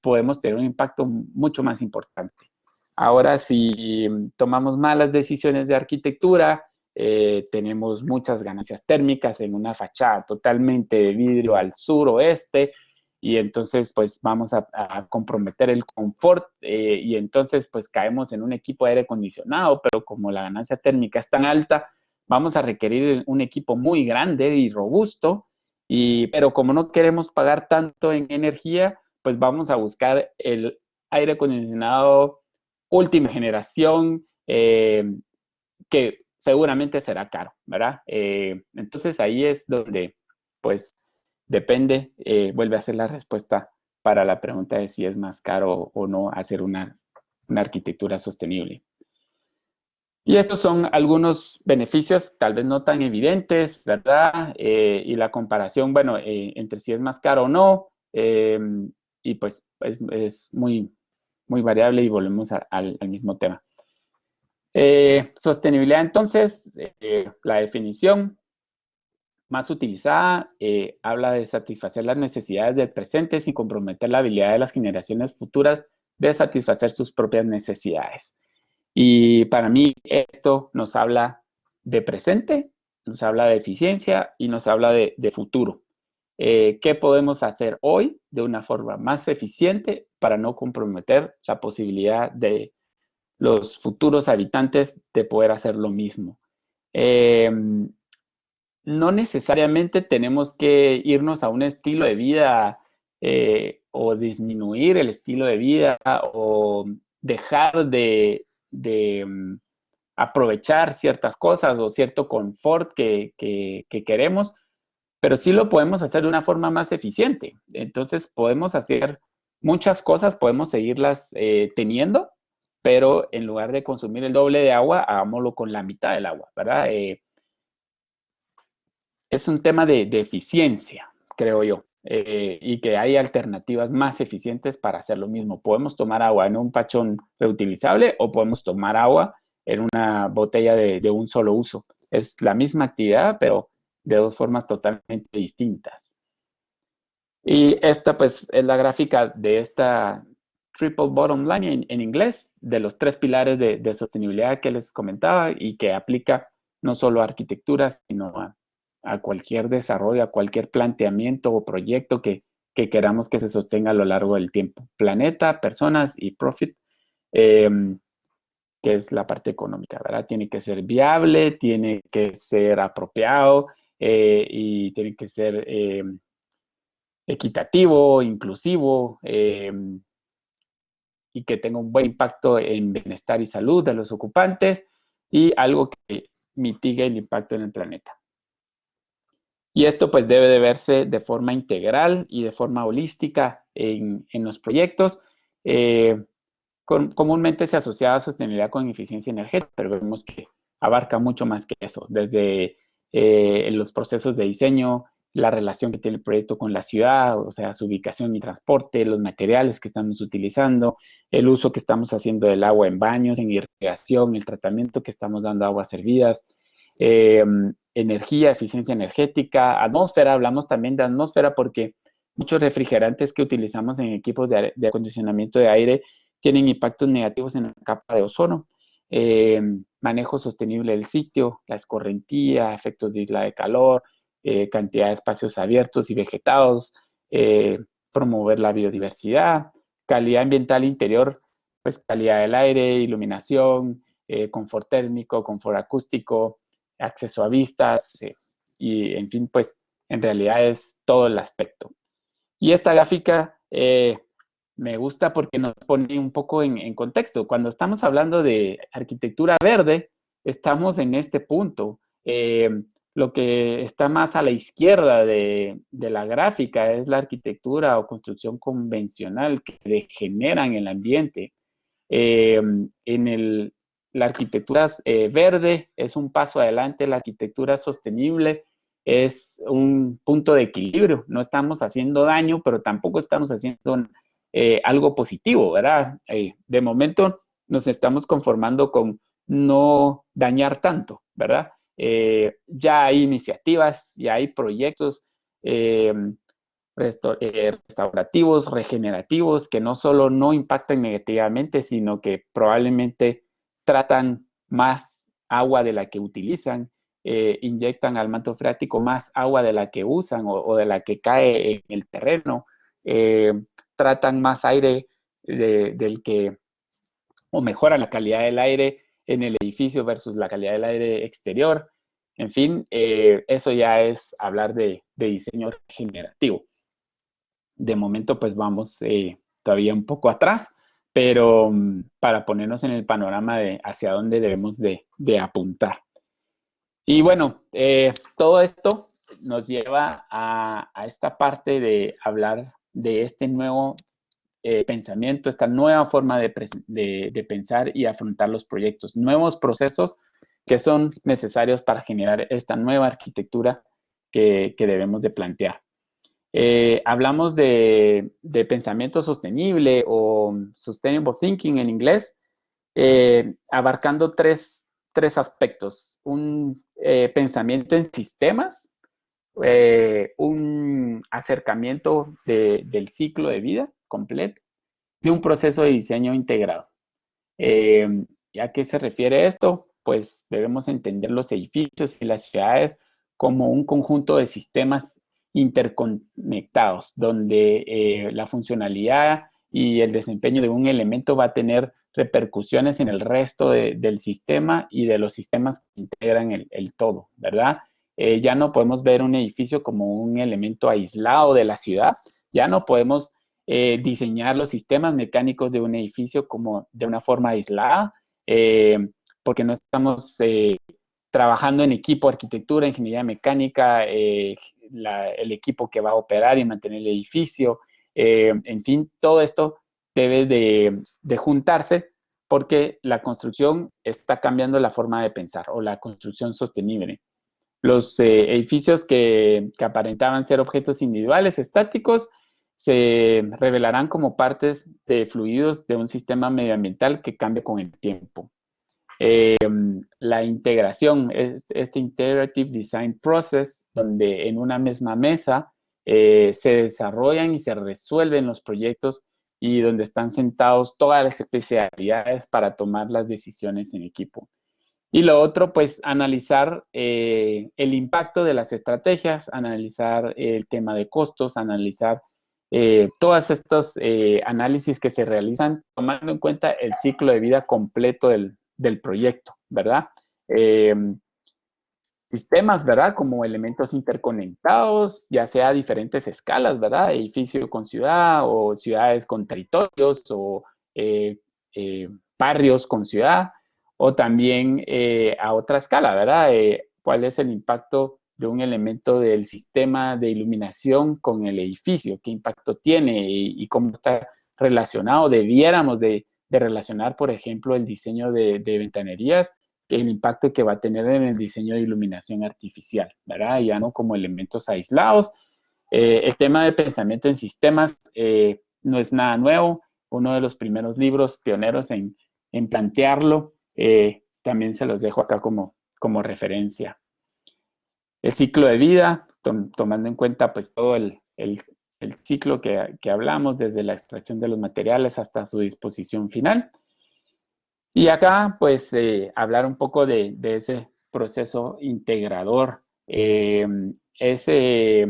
podemos tener un impacto mucho más importante. Ahora, si tomamos malas decisiones de arquitectura, tenemos muchas ganancias térmicas en una fachada totalmente de vidrio al suroeste, y entonces pues vamos a comprometer el confort, y entonces pues caemos en un equipo de aire acondicionado, pero como la ganancia térmica es tan alta, vamos a requerir un equipo muy grande y robusto, pero como no queremos pagar tanto en energía, pues vamos a buscar el aire acondicionado última generación, que seguramente será caro, ¿verdad? Entonces ahí es donde, pues, depende, vuelve a ser la respuesta para la pregunta de si es más caro o no hacer una arquitectura sostenible. Y estos son algunos beneficios, tal vez no tan evidentes, ¿verdad? Y la comparación, bueno, entre si es más caro o no, y pues es muy variable, y volvemos al mismo tema. Sostenibilidad, entonces, la definición. más utilizada, habla de satisfacer las necesidades del presente sin comprometer la habilidad de las generaciones futuras de satisfacer sus propias necesidades. Y para mí esto nos habla de presente, nos habla de eficiencia y nos habla de futuro. ¿Qué podemos hacer hoy de una forma más eficiente para no comprometer la posibilidad de los futuros habitantes de poder hacer lo mismo? No necesariamente tenemos que irnos a un estilo de vida o disminuir el estilo de vida o dejar de aprovechar ciertas cosas o cierto confort que queremos, pero sí lo podemos hacer de una forma más eficiente. Entonces podemos hacer muchas cosas, podemos seguirlas teniendo, pero en lugar de consumir el doble de agua, hagámoslo con la mitad del agua, ¿verdad? Es un tema de eficiencia, creo yo, y que hay alternativas más eficientes para hacer lo mismo. Podemos tomar agua en un pachón reutilizable o podemos tomar agua en una botella de un solo uso. Es la misma actividad, pero de dos formas totalmente distintas. Y esta pues es la gráfica de esta triple bottom line en inglés, de los tres pilares de sostenibilidad que les comentaba y que aplica no solo a arquitectura, sino a cualquier desarrollo, a cualquier planteamiento o proyecto que queramos que se sostenga a lo largo del tiempo. Planeta, personas y profit, que es la parte económica, ¿verdad? Tiene que ser viable, tiene que ser apropiado y tiene que ser equitativo, inclusivo y que tenga un buen impacto en bienestar y salud de los ocupantes y algo que mitigue el impacto en el planeta. Y esto pues debe de verse de forma integral y de forma holística en los proyectos. Comúnmente se asocia a sostenibilidad con eficiencia energética, pero vemos que abarca mucho más que eso, desde los procesos de diseño, la relación que tiene el proyecto con la ciudad, o sea, su ubicación y transporte, los materiales que estamos utilizando, el uso que estamos haciendo del agua en baños, en irrigación, el tratamiento que estamos dando a aguas servidas, energía, eficiencia energética, atmósfera, hablamos también de atmósfera porque muchos refrigerantes que utilizamos en equipos de acondicionamiento de aire tienen impactos negativos en la capa de ozono, manejo sostenible del sitio, la escorrentía, efectos de isla de calor, cantidad de espacios abiertos y vegetados, promover la biodiversidad, calidad ambiental interior, pues calidad del aire, iluminación, confort térmico, confort acústico, acceso a vistas y en fin, pues en realidad es todo el aspecto. Y esta gráfica me gusta porque nos pone un poco en contexto. Cuando estamos hablando de arquitectura verde, estamos en este punto. Lo que está más a la izquierda de la gráfica es la arquitectura o construcción convencional que degeneran el ambiente. La arquitectura verde es un paso adelante, la arquitectura sostenible es un punto de equilibrio. No estamos haciendo daño, pero tampoco estamos haciendo algo positivo, ¿verdad? De momento nos estamos conformando con no dañar tanto, ¿verdad? Ya hay iniciativas, ya hay proyectos restaurativos, regenerativos, que no solo no impactan negativamente, sino que probablemente tratan más agua de la que utilizan, inyectan al manto freático más agua de la que usan o de la que cae en el terreno, tratan más aire del que, o mejoran la calidad del aire en el edificio versus la calidad del aire exterior. En fin, eso ya es hablar de diseño regenerativo. De momento, pues vamos todavía un poco atrás, pero para ponernos en el panorama de hacia dónde debemos de apuntar. Y bueno, todo esto nos lleva a esta parte de hablar de este nuevo pensamiento, esta nueva forma de pensar y afrontar los proyectos, nuevos procesos que son necesarios para generar esta nueva arquitectura que debemos de plantear. Hablamos de pensamiento sostenible o sustainable thinking en inglés, abarcando tres aspectos. Un pensamiento en sistemas, un acercamiento del ciclo de vida completo de un proceso de diseño integrado. ¿Y a qué se refiere esto? Pues debemos entender los edificios y las ciudades como un conjunto de sistemas interconectados, donde la funcionalidad y el desempeño de un elemento va a tener repercusiones en el resto del sistema y de los sistemas que integran el todo, ¿verdad? Ya no podemos ver un edificio como un elemento aislado de la ciudad, ya no podemos diseñar los sistemas mecánicos de un edificio como de una forma aislada, porque no estamos trabajando en equipo, arquitectura, ingeniería mecánica, el equipo que va a operar y mantener el edificio, en fin, todo esto debe de juntarse porque la construcción está cambiando la forma de pensar o la construcción sostenible. Los edificios que aparentaban ser objetos individuales, estáticos, se revelarán como partes de fluidos de un sistema medioambiental que cambia con el tiempo. La integración, este Integrative Design Process, donde en una misma mesa se desarrollan y se resuelven los proyectos y donde están sentados todas las especialidades para tomar las decisiones en equipo. Y lo otro, pues analizar el impacto de las estrategias, analizar el tema de costos, analizar todos estos análisis que se realizan tomando en cuenta el ciclo de vida completo del proyecto, ¿verdad? Eh, Sistemas, ¿verdad? Como elementos interconectados, ya sea a diferentes escalas, ¿verdad? Edificio con ciudad o ciudades con territorios o eh, barrios con ciudad o también a otra escala, ¿verdad? ¿Cuál es el impacto de un elemento del sistema de iluminación con el edificio? ¿Qué impacto tiene y cómo está relacionado? Debiéramos de relacionar, por ejemplo, el diseño de ventanerías, el impacto que va a tener en el diseño de iluminación artificial, ¿verdad? Ya no como elementos aislados. El tema de pensamiento en sistemas no es nada nuevo. Uno de los primeros libros pioneros en plantearlo, también se los dejo acá como referencia. El ciclo de vida, tomando en cuenta pues todo el ciclo que hablamos, desde la extracción de los materiales hasta su disposición final. Y acá, pues, hablar un poco de ese proceso integrador, ese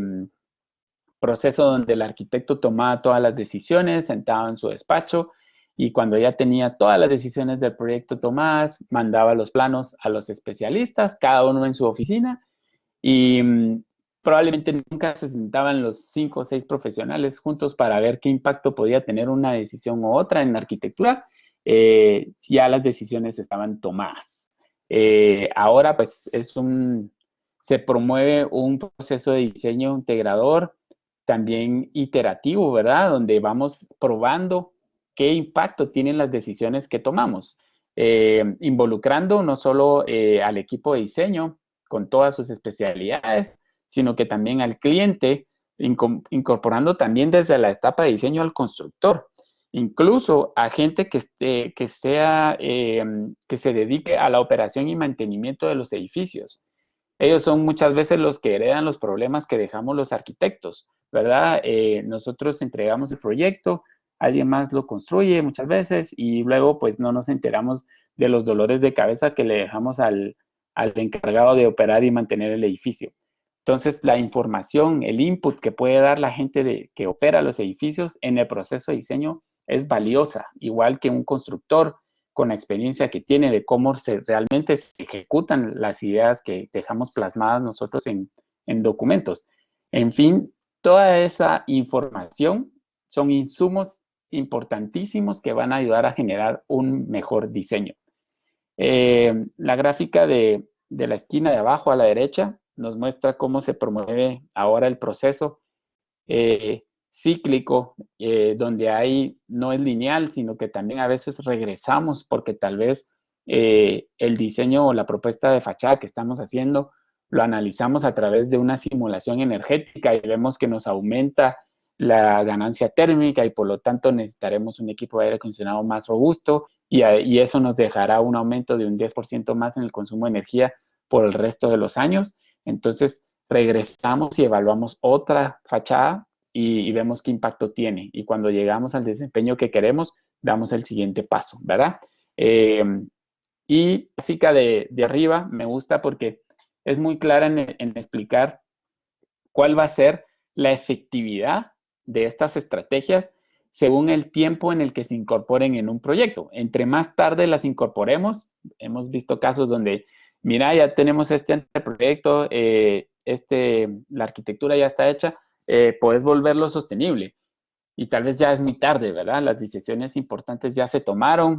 proceso donde el arquitecto tomaba todas las decisiones, sentado en su despacho, y cuando ya tenía todas las decisiones del proyecto tomadas, mandaba los planos a los especialistas, cada uno en su oficina, y probablemente nunca se sentaban los 5 o 6 profesionales juntos para ver qué impacto podía tener una decisión u otra en la arquitectura, ya las decisiones estaban tomadas. Ahora pues se promueve un proceso de diseño integrador, también iterativo, ¿verdad? Donde vamos probando qué impacto tienen las decisiones que tomamos, involucrando no solo al equipo de diseño, con todas sus especialidades, sino que también al cliente, incorporando también desde la etapa de diseño al constructor, incluso a gente que se dedique a la operación y mantenimiento de los edificios. Ellos son muchas veces los que heredan los problemas que dejamos los arquitectos, ¿verdad? Nosotros entregamos el proyecto, alguien más lo construye muchas veces y luego pues no nos enteramos de los dolores de cabeza que le dejamos al encargado de operar y mantener el edificio. Entonces, la información, el input que puede dar la gente que opera los edificios en el proceso de diseño es valiosa, igual que un constructor con la experiencia que tiene de cómo realmente se ejecutan las ideas que dejamos plasmadas nosotros en documentos. En fin, toda esa información son insumos importantísimos que van a ayudar a generar un mejor diseño. La gráfica de la esquina de abajo a la derecha nos muestra cómo se promueve ahora el proceso cíclico, donde no es lineal, sino que también a veces regresamos porque tal vez el diseño o la propuesta de fachada que estamos haciendo lo analizamos a través de una simulación energética y vemos que nos aumenta la ganancia térmica y por lo tanto necesitaremos un equipo de aire acondicionado más robusto y eso nos dejará un aumento de un 10% más en el consumo de energía por el resto de los años. Entonces, regresamos y evaluamos otra fachada y vemos qué impacto tiene. Y cuando llegamos al desempeño que queremos, damos el siguiente paso, ¿verdad? Y la gráfica de arriba me gusta porque es muy clara en explicar cuál va a ser la efectividad de estas estrategias según el tiempo en el que se incorporen en un proyecto. Entre más tarde las incorporemos, hemos visto casos donde, mira, ya tenemos este proyecto, la arquitectura ya está hecha, puedes volverlo sostenible. Y tal vez ya es muy tarde, ¿verdad? Las decisiones importantes ya se tomaron,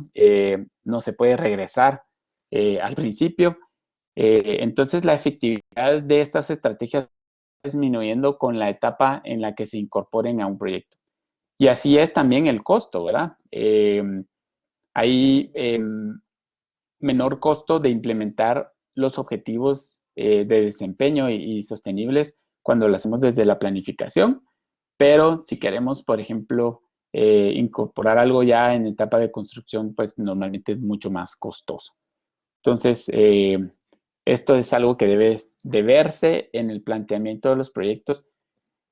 no se puede regresar al principio. Entonces, la efectividad de estas estrategias disminuyendo con la etapa en la que se incorporen a un proyecto. Y así es también el costo, ¿verdad? Hay menor costo de implementar los objetivos de desempeño y sostenibles cuando lo hacemos desde la planificación, pero si queremos, por ejemplo, incorporar algo ya en etapa de construcción, pues normalmente es mucho más costoso. Entonces, esto es algo que debe de verse en el planteamiento de los proyectos.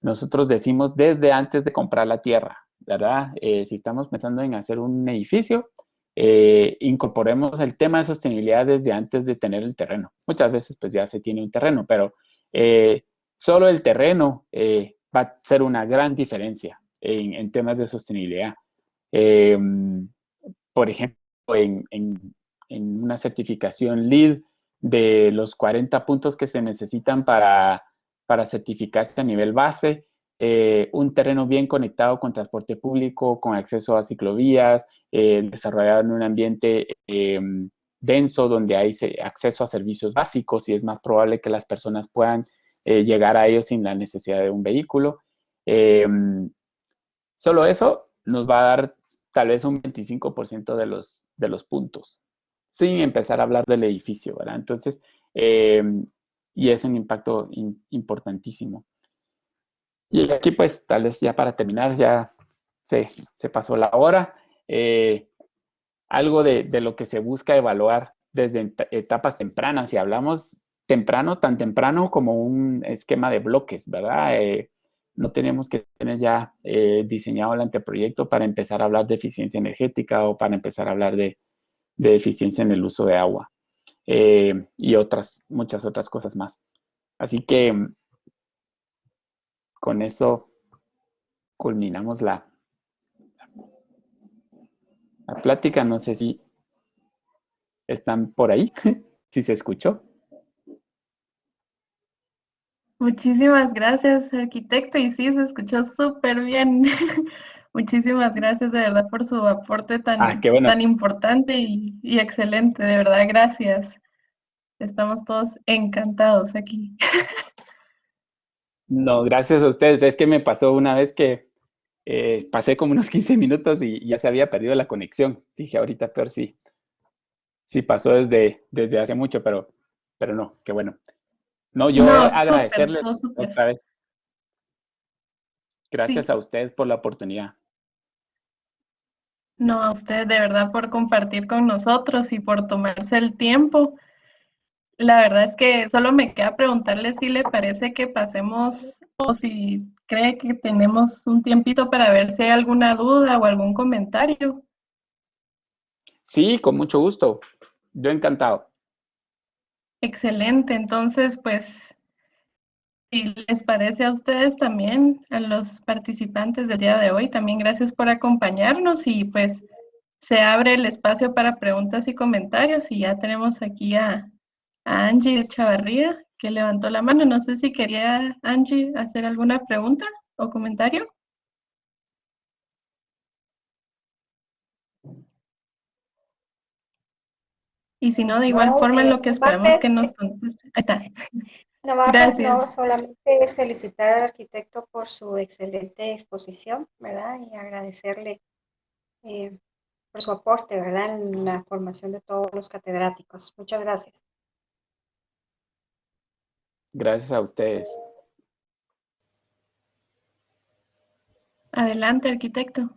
Nosotros decimos desde antes de comprar la tierra, ¿verdad? Si estamos pensando en hacer un edificio, incorporemos el tema de sostenibilidad desde antes de tener el terreno. Muchas veces pues ya se tiene un terreno, pero solo el terreno va a ser una gran diferencia en temas de sostenibilidad. Eh, por ejemplo, en una certificación LEED de los 40 puntos que se necesitan para certificarse a nivel base, un terreno bien conectado con transporte público, con acceso a ciclovías, desarrollado en un ambiente denso donde hay acceso a servicios básicos y es más probable que las personas puedan llegar a ellos sin la necesidad de un vehículo. Solo eso nos va a dar tal vez un 25% de los puntos, sin empezar a hablar del edificio, ¿verdad? Entonces, y es un impacto importantísimo. Y aquí, pues, tal vez ya para terminar, ya se pasó la hora. Algo de lo que se busca evaluar desde etapas tempranas, si hablamos temprano, tan temprano como un esquema de bloques, ¿verdad? No tenemos que tener ya diseñado el anteproyecto para empezar a hablar de eficiencia energética o para empezar a hablar de eficiencia en el uso de agua y muchas otras cosas más. Así que con eso culminamos la plática. No sé si están por ahí, si se escuchó. Muchísimas gracias, arquitecto. Y sí, se escuchó súper bien. Muchísimas gracias de verdad por su aporte Qué bueno. tan importante y excelente. De verdad, gracias. Estamos todos encantados aquí. No, gracias a ustedes. Es que me pasó una vez que pasé como unos 15 minutos y ya se había perdido la conexión. Dije, ahorita peor sí pasó desde hace mucho, pero no, qué bueno. No, yo No, súper, agradecerles todo súper. otra vez. Gracias Sí, a ustedes por la oportunidad. no, a usted de verdad por compartir con nosotros y por tomarse el tiempo. La verdad es que solo me queda preguntarle si le parece que pasemos o si cree que tenemos un tiempito para ver si hay alguna duda o algún comentario. Sí, con mucho gusto. Yo encantado. Excelente, entonces pues si les parece a ustedes también, a los participantes del día de hoy, también gracias por acompañarnos y pues se abre el espacio para preguntas y comentarios y ya tenemos aquí a Angie de Chavarría que levantó la mano. No sé si quería Angie hacer alguna pregunta o comentario. Y si no, de igual No, forma, en lo que esperamos que nos normalmente, conteste. Ahí está. normalmente no, Gracias. solamente felicitar al arquitecto por su excelente exposición, ¿verdad? Y agradecerle eh, por su aporte, ¿verdad? En la formación de todos los catedráticos. Muchas gracias. Gracias a ustedes. Adelante, arquitecto.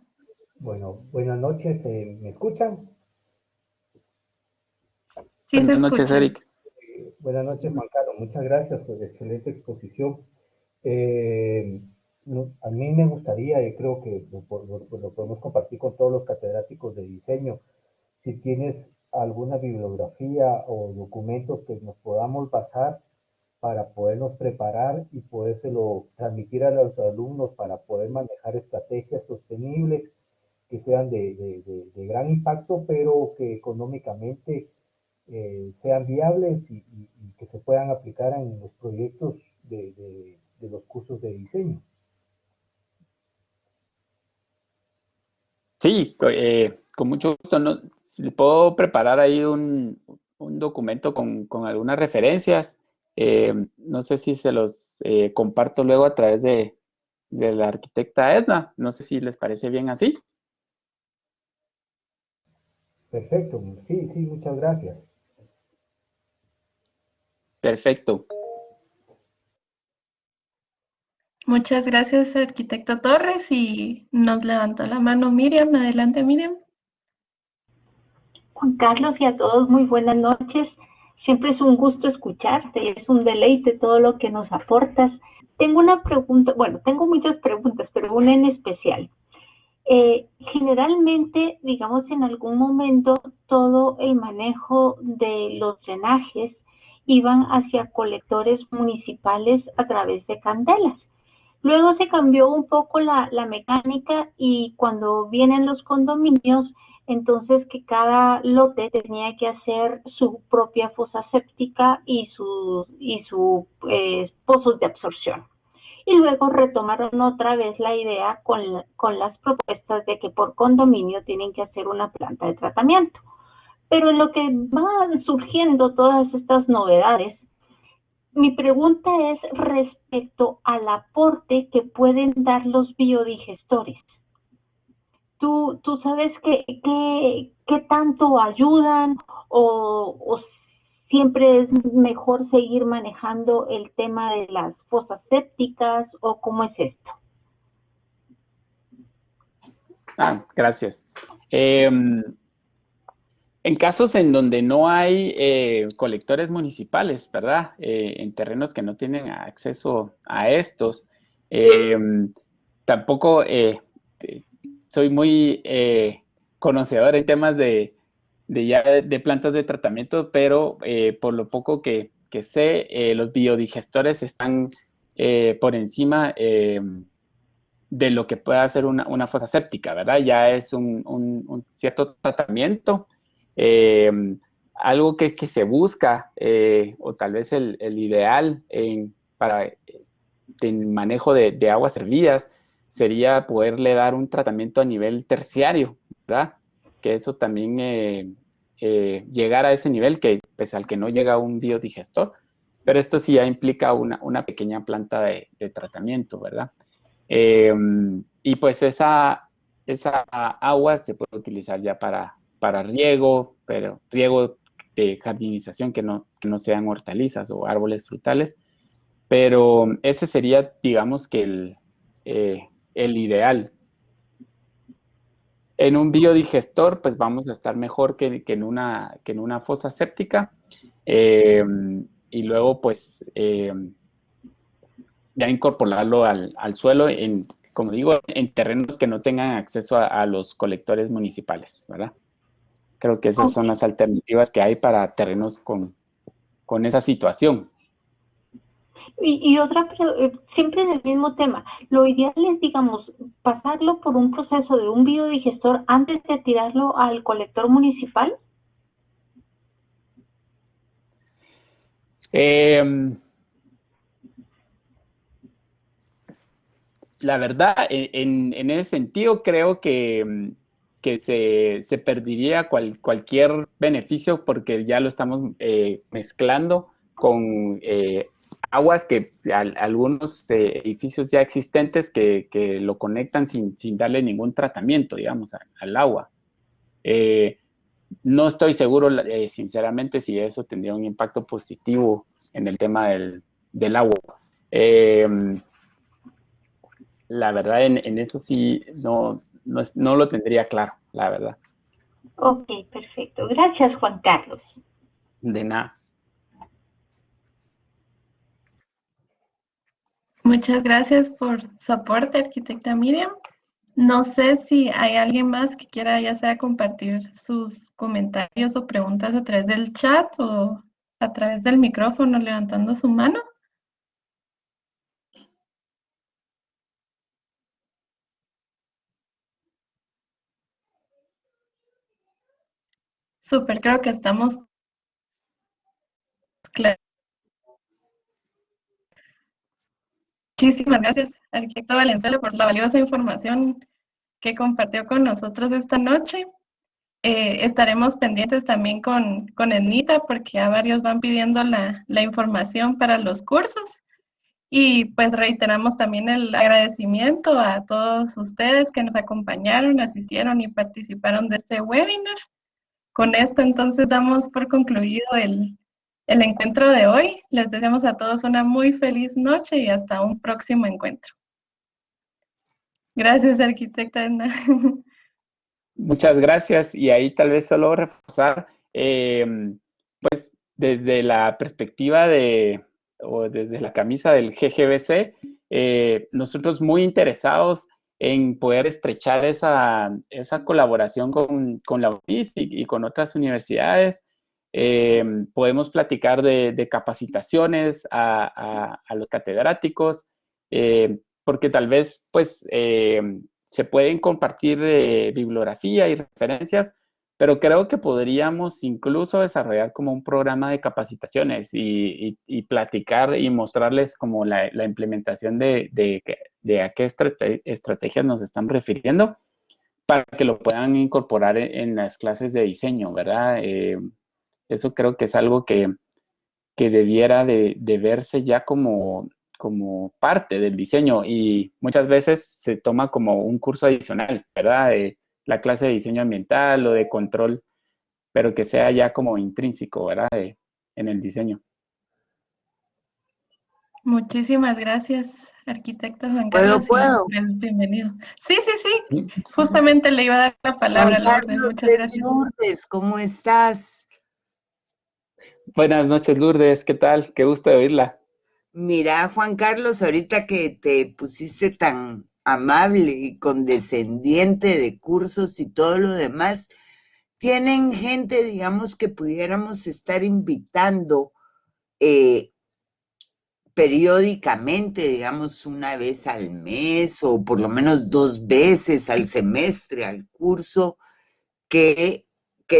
Bueno, buenas noches, ¿me escuchan? Sí se Buenas noches, escucha. Eric. Buenas noches, Juan Carlos. Muchas gracias por la excelente exposición. A mí me gustaría, y creo que lo podemos compartir con todos los catedráticos de diseño, si tienes alguna bibliografía o documentos que nos podamos basar para podernos preparar y podérselo transmitir a los alumnos para poder manejar estrategias sostenibles que sean de gran impacto, pero que económicamente sean viables y que se puedan aplicar en los proyectos de los cursos de diseño. Sí, con mucho gusto. ¿No? Si puedo preparar ahí un documento con algunas referencias. No sé si se los comparto luego a través de la arquitecta Edna. No sé si les parece bien así. Perfecto, sí, sí, muchas gracias. Perfecto. Muchas gracias, arquitecto Torres, y nos levantó la mano Miriam. Adelante, Miriam. Juan Carlos, y a todos muy buenas noches. Siempre es un gusto escucharte, es un deleite todo lo que nos aportas. Tengo una pregunta, bueno, tengo muchas preguntas, pero una en especial. Generalmente, digamos, en algún momento todo el manejo de los drenajes iban hacia colectores municipales a través de candelas. Luego se cambió un poco la mecánica y cuando vienen los condominios, entonces que cada lote tenía que hacer su propia fosa séptica y sus pozos de absorción. Y luego retomaron otra vez la idea con las propuestas de que por condominio tienen que hacer una planta de tratamiento. Pero en lo que van surgiendo todas estas novedades, mi pregunta es respecto al aporte que pueden dar los biodigestores. ¿Tú sabes qué tanto ayudan o siempre es mejor seguir manejando el tema de las fosas sépticas o cómo es esto? Gracias. En casos en donde no hay colectores municipales, ¿verdad? En terrenos que no tienen acceso a estos, tampoco soy muy conocedor en temas de plantas de tratamiento, pero por lo poco que sé, los biodigestores están por encima de lo que pueda hacer una fosa séptica, ¿verdad? Ya es un cierto tratamiento. Algo que se busca, o tal vez el ideal para el manejo de aguas servidas, sería poderle dar un tratamiento a nivel terciario, ¿verdad? Que eso también llegar a ese nivel pues, al que no llega un biodigestor, pero esto sí ya implica una pequeña planta de tratamiento, ¿verdad? Y pues esa agua se puede utilizar ya para riego, pero riego de jardinización que no sean hortalizas o árboles frutales. Pero ese sería, digamos, que el ideal. En un biodigestor, pues vamos a estar mejor que en una fosa séptica. Y luego, pues, ya incorporarlo al suelo, como digo, en terrenos que no tengan acceso a los colectores municipales, ¿verdad? Creo que esas son las alternativas que hay para terrenos con esa situación. Y otra, siempre en el mismo tema, lo ideal es, digamos, pasarlo por un proceso de un biodigestor antes de tirarlo al colector municipal. La verdad, en ese sentido, creo que se perdería cualquier beneficio porque ya lo estamos mezclando con aguas que algunos edificios ya existentes que lo conectan sin darle ningún tratamiento, digamos, al agua. No estoy seguro, sinceramente, si eso tendría un impacto positivo en el tema del agua. La verdad, en eso sí, no lo tendría claro, la verdad. Ok, perfecto. Gracias, Juan Carlos. De nada. Muchas gracias por su aporte, arquitecta Miriam. No sé si hay alguien más que quiera ya sea compartir sus comentarios o preguntas a través del chat o a través del micrófono levantando su mano. Súper, creo que estamos claros. Muchísimas gracias, arquitecto Valenzuela, por la valiosa información que compartió con nosotros esta noche. Estaremos pendientes también con Ednita, porque ya varios van pidiendo la información para los cursos. Y pues reiteramos también el agradecimiento a todos ustedes que nos acompañaron, asistieron y participaron de este webinar. Con esto entonces damos por concluido el encuentro de hoy. Les deseamos a todos una muy feliz noche y hasta un próximo encuentro. Gracias, arquitecta Edna. Muchas gracias. Y ahí tal vez solo reforzar, pues desde la perspectiva o desde la camisa del GGBC, nosotros muy interesados en poder estrechar esa colaboración con la UNIS y con otras universidades. Podemos platicar de capacitaciones a los catedráticos, porque tal vez, pues, se pueden compartir bibliografía y referencias, pero creo que podríamos incluso desarrollar como un programa de capacitaciones y platicar y mostrarles como la implementación de a qué estrategias nos están refiriendo para que lo puedan incorporar en las clases de diseño, ¿verdad? Eso creo que es algo que debiera de verse ya como parte del diseño y muchas veces se toma como un curso adicional, ¿verdad? De la clase de diseño ambiental o de control, pero que sea ya como intrínseco, ¿verdad? En el diseño. Muchísimas gracias, arquitecto Juan Carlos. ¿Puedo? Y pues bienvenido. Sí, sí, sí. Justamente le iba a dar la palabra a Juan Lourdes. Carlos, Muchas gracias. Lourdes, ¿cómo estás? Buenas noches, Lourdes. ¿Qué tal? Qué gusto de oírla. Mira, Juan Carlos, ahorita que te pusiste tan amable y condescendiente de cursos y todo lo demás, tienen gente, digamos, que pudiéramos estar invitando periódicamente, digamos, una vez al mes o por lo menos 2 veces al semestre al curso, que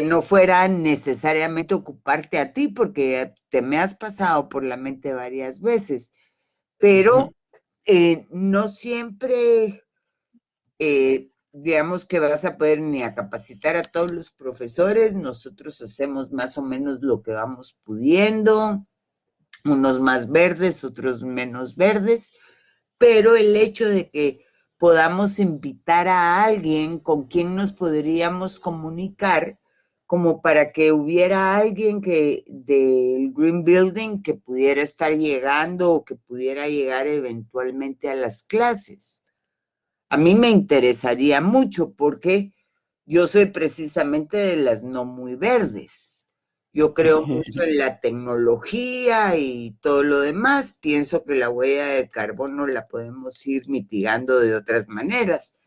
no fuera necesariamente ocuparte a ti, porque te me has pasado por la mente varias veces, pero no siempre, digamos que vas a poder ni a capacitar a todos los profesores. Nosotros hacemos más o menos lo que vamos pudiendo, unos más verdes, otros menos verdes, pero el hecho de que podamos invitar a alguien con quien nos podríamos comunicar, como para que hubiera alguien que del Green Building que pudiera estar llegando o que pudiera llegar eventualmente a las clases. A mí me interesaría mucho porque yo soy precisamente de las no muy verdes. Yo creo mucho en la tecnología y todo lo demás. Pienso que la huella de carbono la podemos ir mitigando de otras maneras.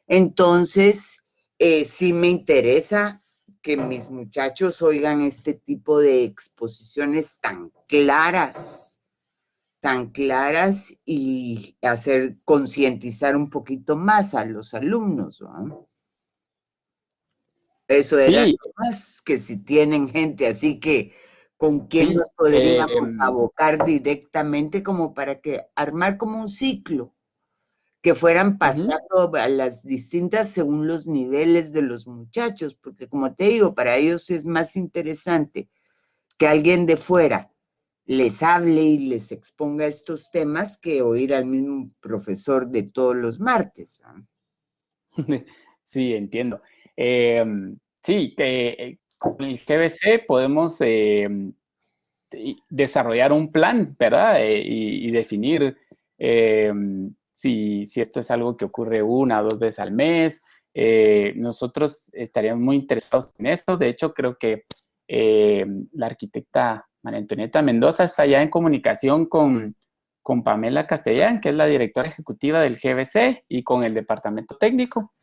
Entonces, sí me interesa que mis muchachos oigan este tipo de exposiciones tan claras y hacer concientizar un poquito más a los alumnos, ¿no? Eso era Sí, más que si tienen gente así que con quien sí. nos podríamos abocar directamente como para que armar como un ciclo, que fueran pasando a las distintas según los niveles de los muchachos, porque como te digo, para ellos es más interesante que alguien de fuera les hable y les exponga estos temas que oír al mismo profesor de todos los martes, ¿no? Sí, entiendo. Sí, con el GBC podemos desarrollar un plan, ¿verdad? Y definir si esto es algo que ocurre 1 o 2 veces al mes. Nosotros estaríamos muy interesados en esto. De hecho, creo que la arquitecta María Antonieta Mendoza está ya en comunicación con con Pamela Castellán, que es la directora ejecutiva del GBC, y con el departamento técnico,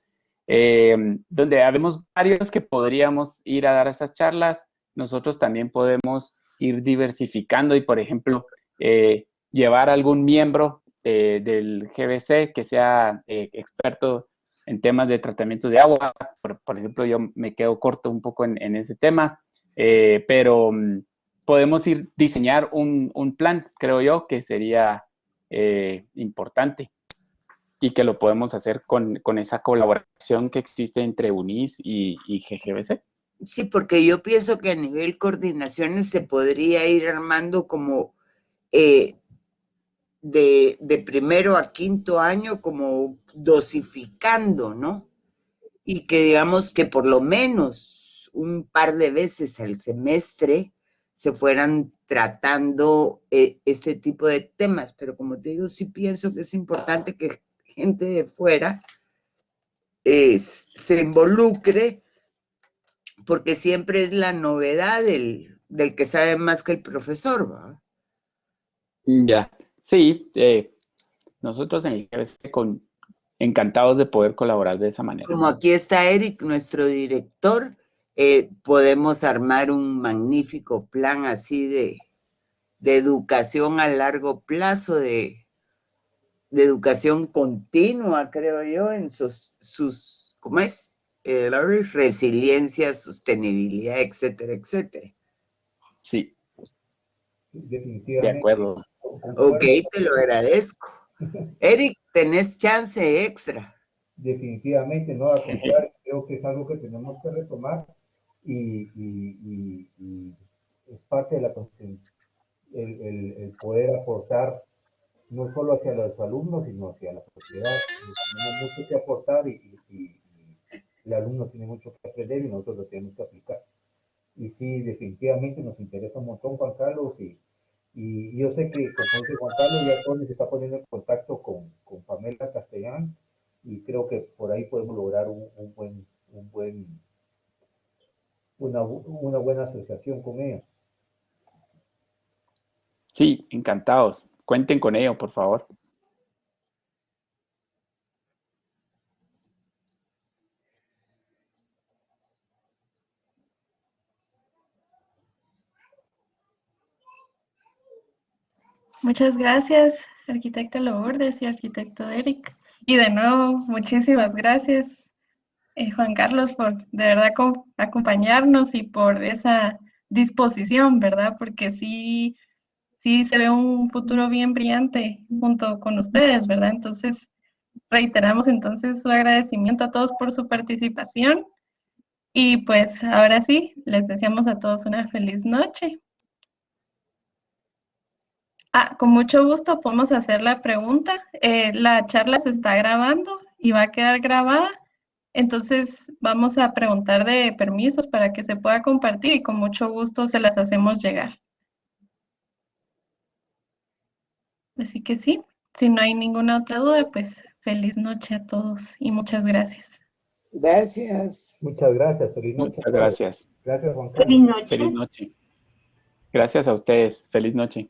donde habemos varios que podríamos ir a dar esas charlas. Nosotros también podemos ir diversificando y, por ejemplo, llevar a algún miembro del GBC que sea experto en temas de tratamiento de agua. Por ejemplo, yo me quedo corto un poco en ese tema, pero podemos ir diseñar un plan, creo yo, que sería importante y que lo podemos hacer con esa colaboración que existe entre UNIS y GGBC. Sí, porque yo pienso que a nivel coordinaciones se podría ir armando como de primero a quinto año, como dosificando, ¿no? Y que digamos que por lo menos un par de veces al semestre se fueran tratando este tipo de temas. Pero como te digo, sí pienso que es importante que gente de fuera se involucre, porque siempre es la novedad del que sabe más que el profesor, ¿va? Ya, sí, nosotros en el GBC encantados de poder colaborar de esa manera. Como aquí está Eric, nuestro director, podemos armar un magnífico plan así de educación a largo plazo, de educación continua, creo yo, en sus ¿cómo es? Resiliencia, sostenibilidad, etcétera, etcétera. Sí, definitivamente. de acuerdo. Ok, te lo agradezco. Eric, tenés chance extra. Definitivamente, no, al contrario, creo que es algo que tenemos que retomar y es parte de la el poder aportar no solo hacia los alumnos, sino hacia la sociedad. Tenemos mucho que aportar y el alumno tiene mucho que aprender y nosotros lo tenemos que aplicar. Y sí, definitivamente nos interesa un montón, Juan Carlos, y yo sé que, como dice Juan Carlos, ya Tony se está poniendo en contacto con Pamela Castellán, y creo que por ahí podemos lograr una buena asociación con ella. Sí, encantados. Cuenten con ello, por favor. Muchas gracias, arquitecta Lourdes y arquitecto Eric. Y de nuevo, muchísimas gracias, Juan Carlos, por de verdad acompañarnos y por esa disposición, ¿verdad? Porque sí se ve un futuro bien brillante junto con ustedes, ¿verdad? Entonces, reiteramos entonces su agradecimiento a todos por su participación. Y pues ahora sí, les deseamos a todos una feliz noche. Con mucho gusto podemos hacer la pregunta. La charla se está grabando y va a quedar grabada. Entonces vamos a preguntar de permisos para que se pueda compartir y con mucho gusto se las hacemos llegar. Así que sí, si no hay ninguna otra duda, pues feliz noche a todos y muchas gracias. Gracias. Muchas gracias, feliz noche. Muchas gracias. Gracias, Juan Carlos. Feliz noche. Feliz noche. Gracias a ustedes. Feliz noche.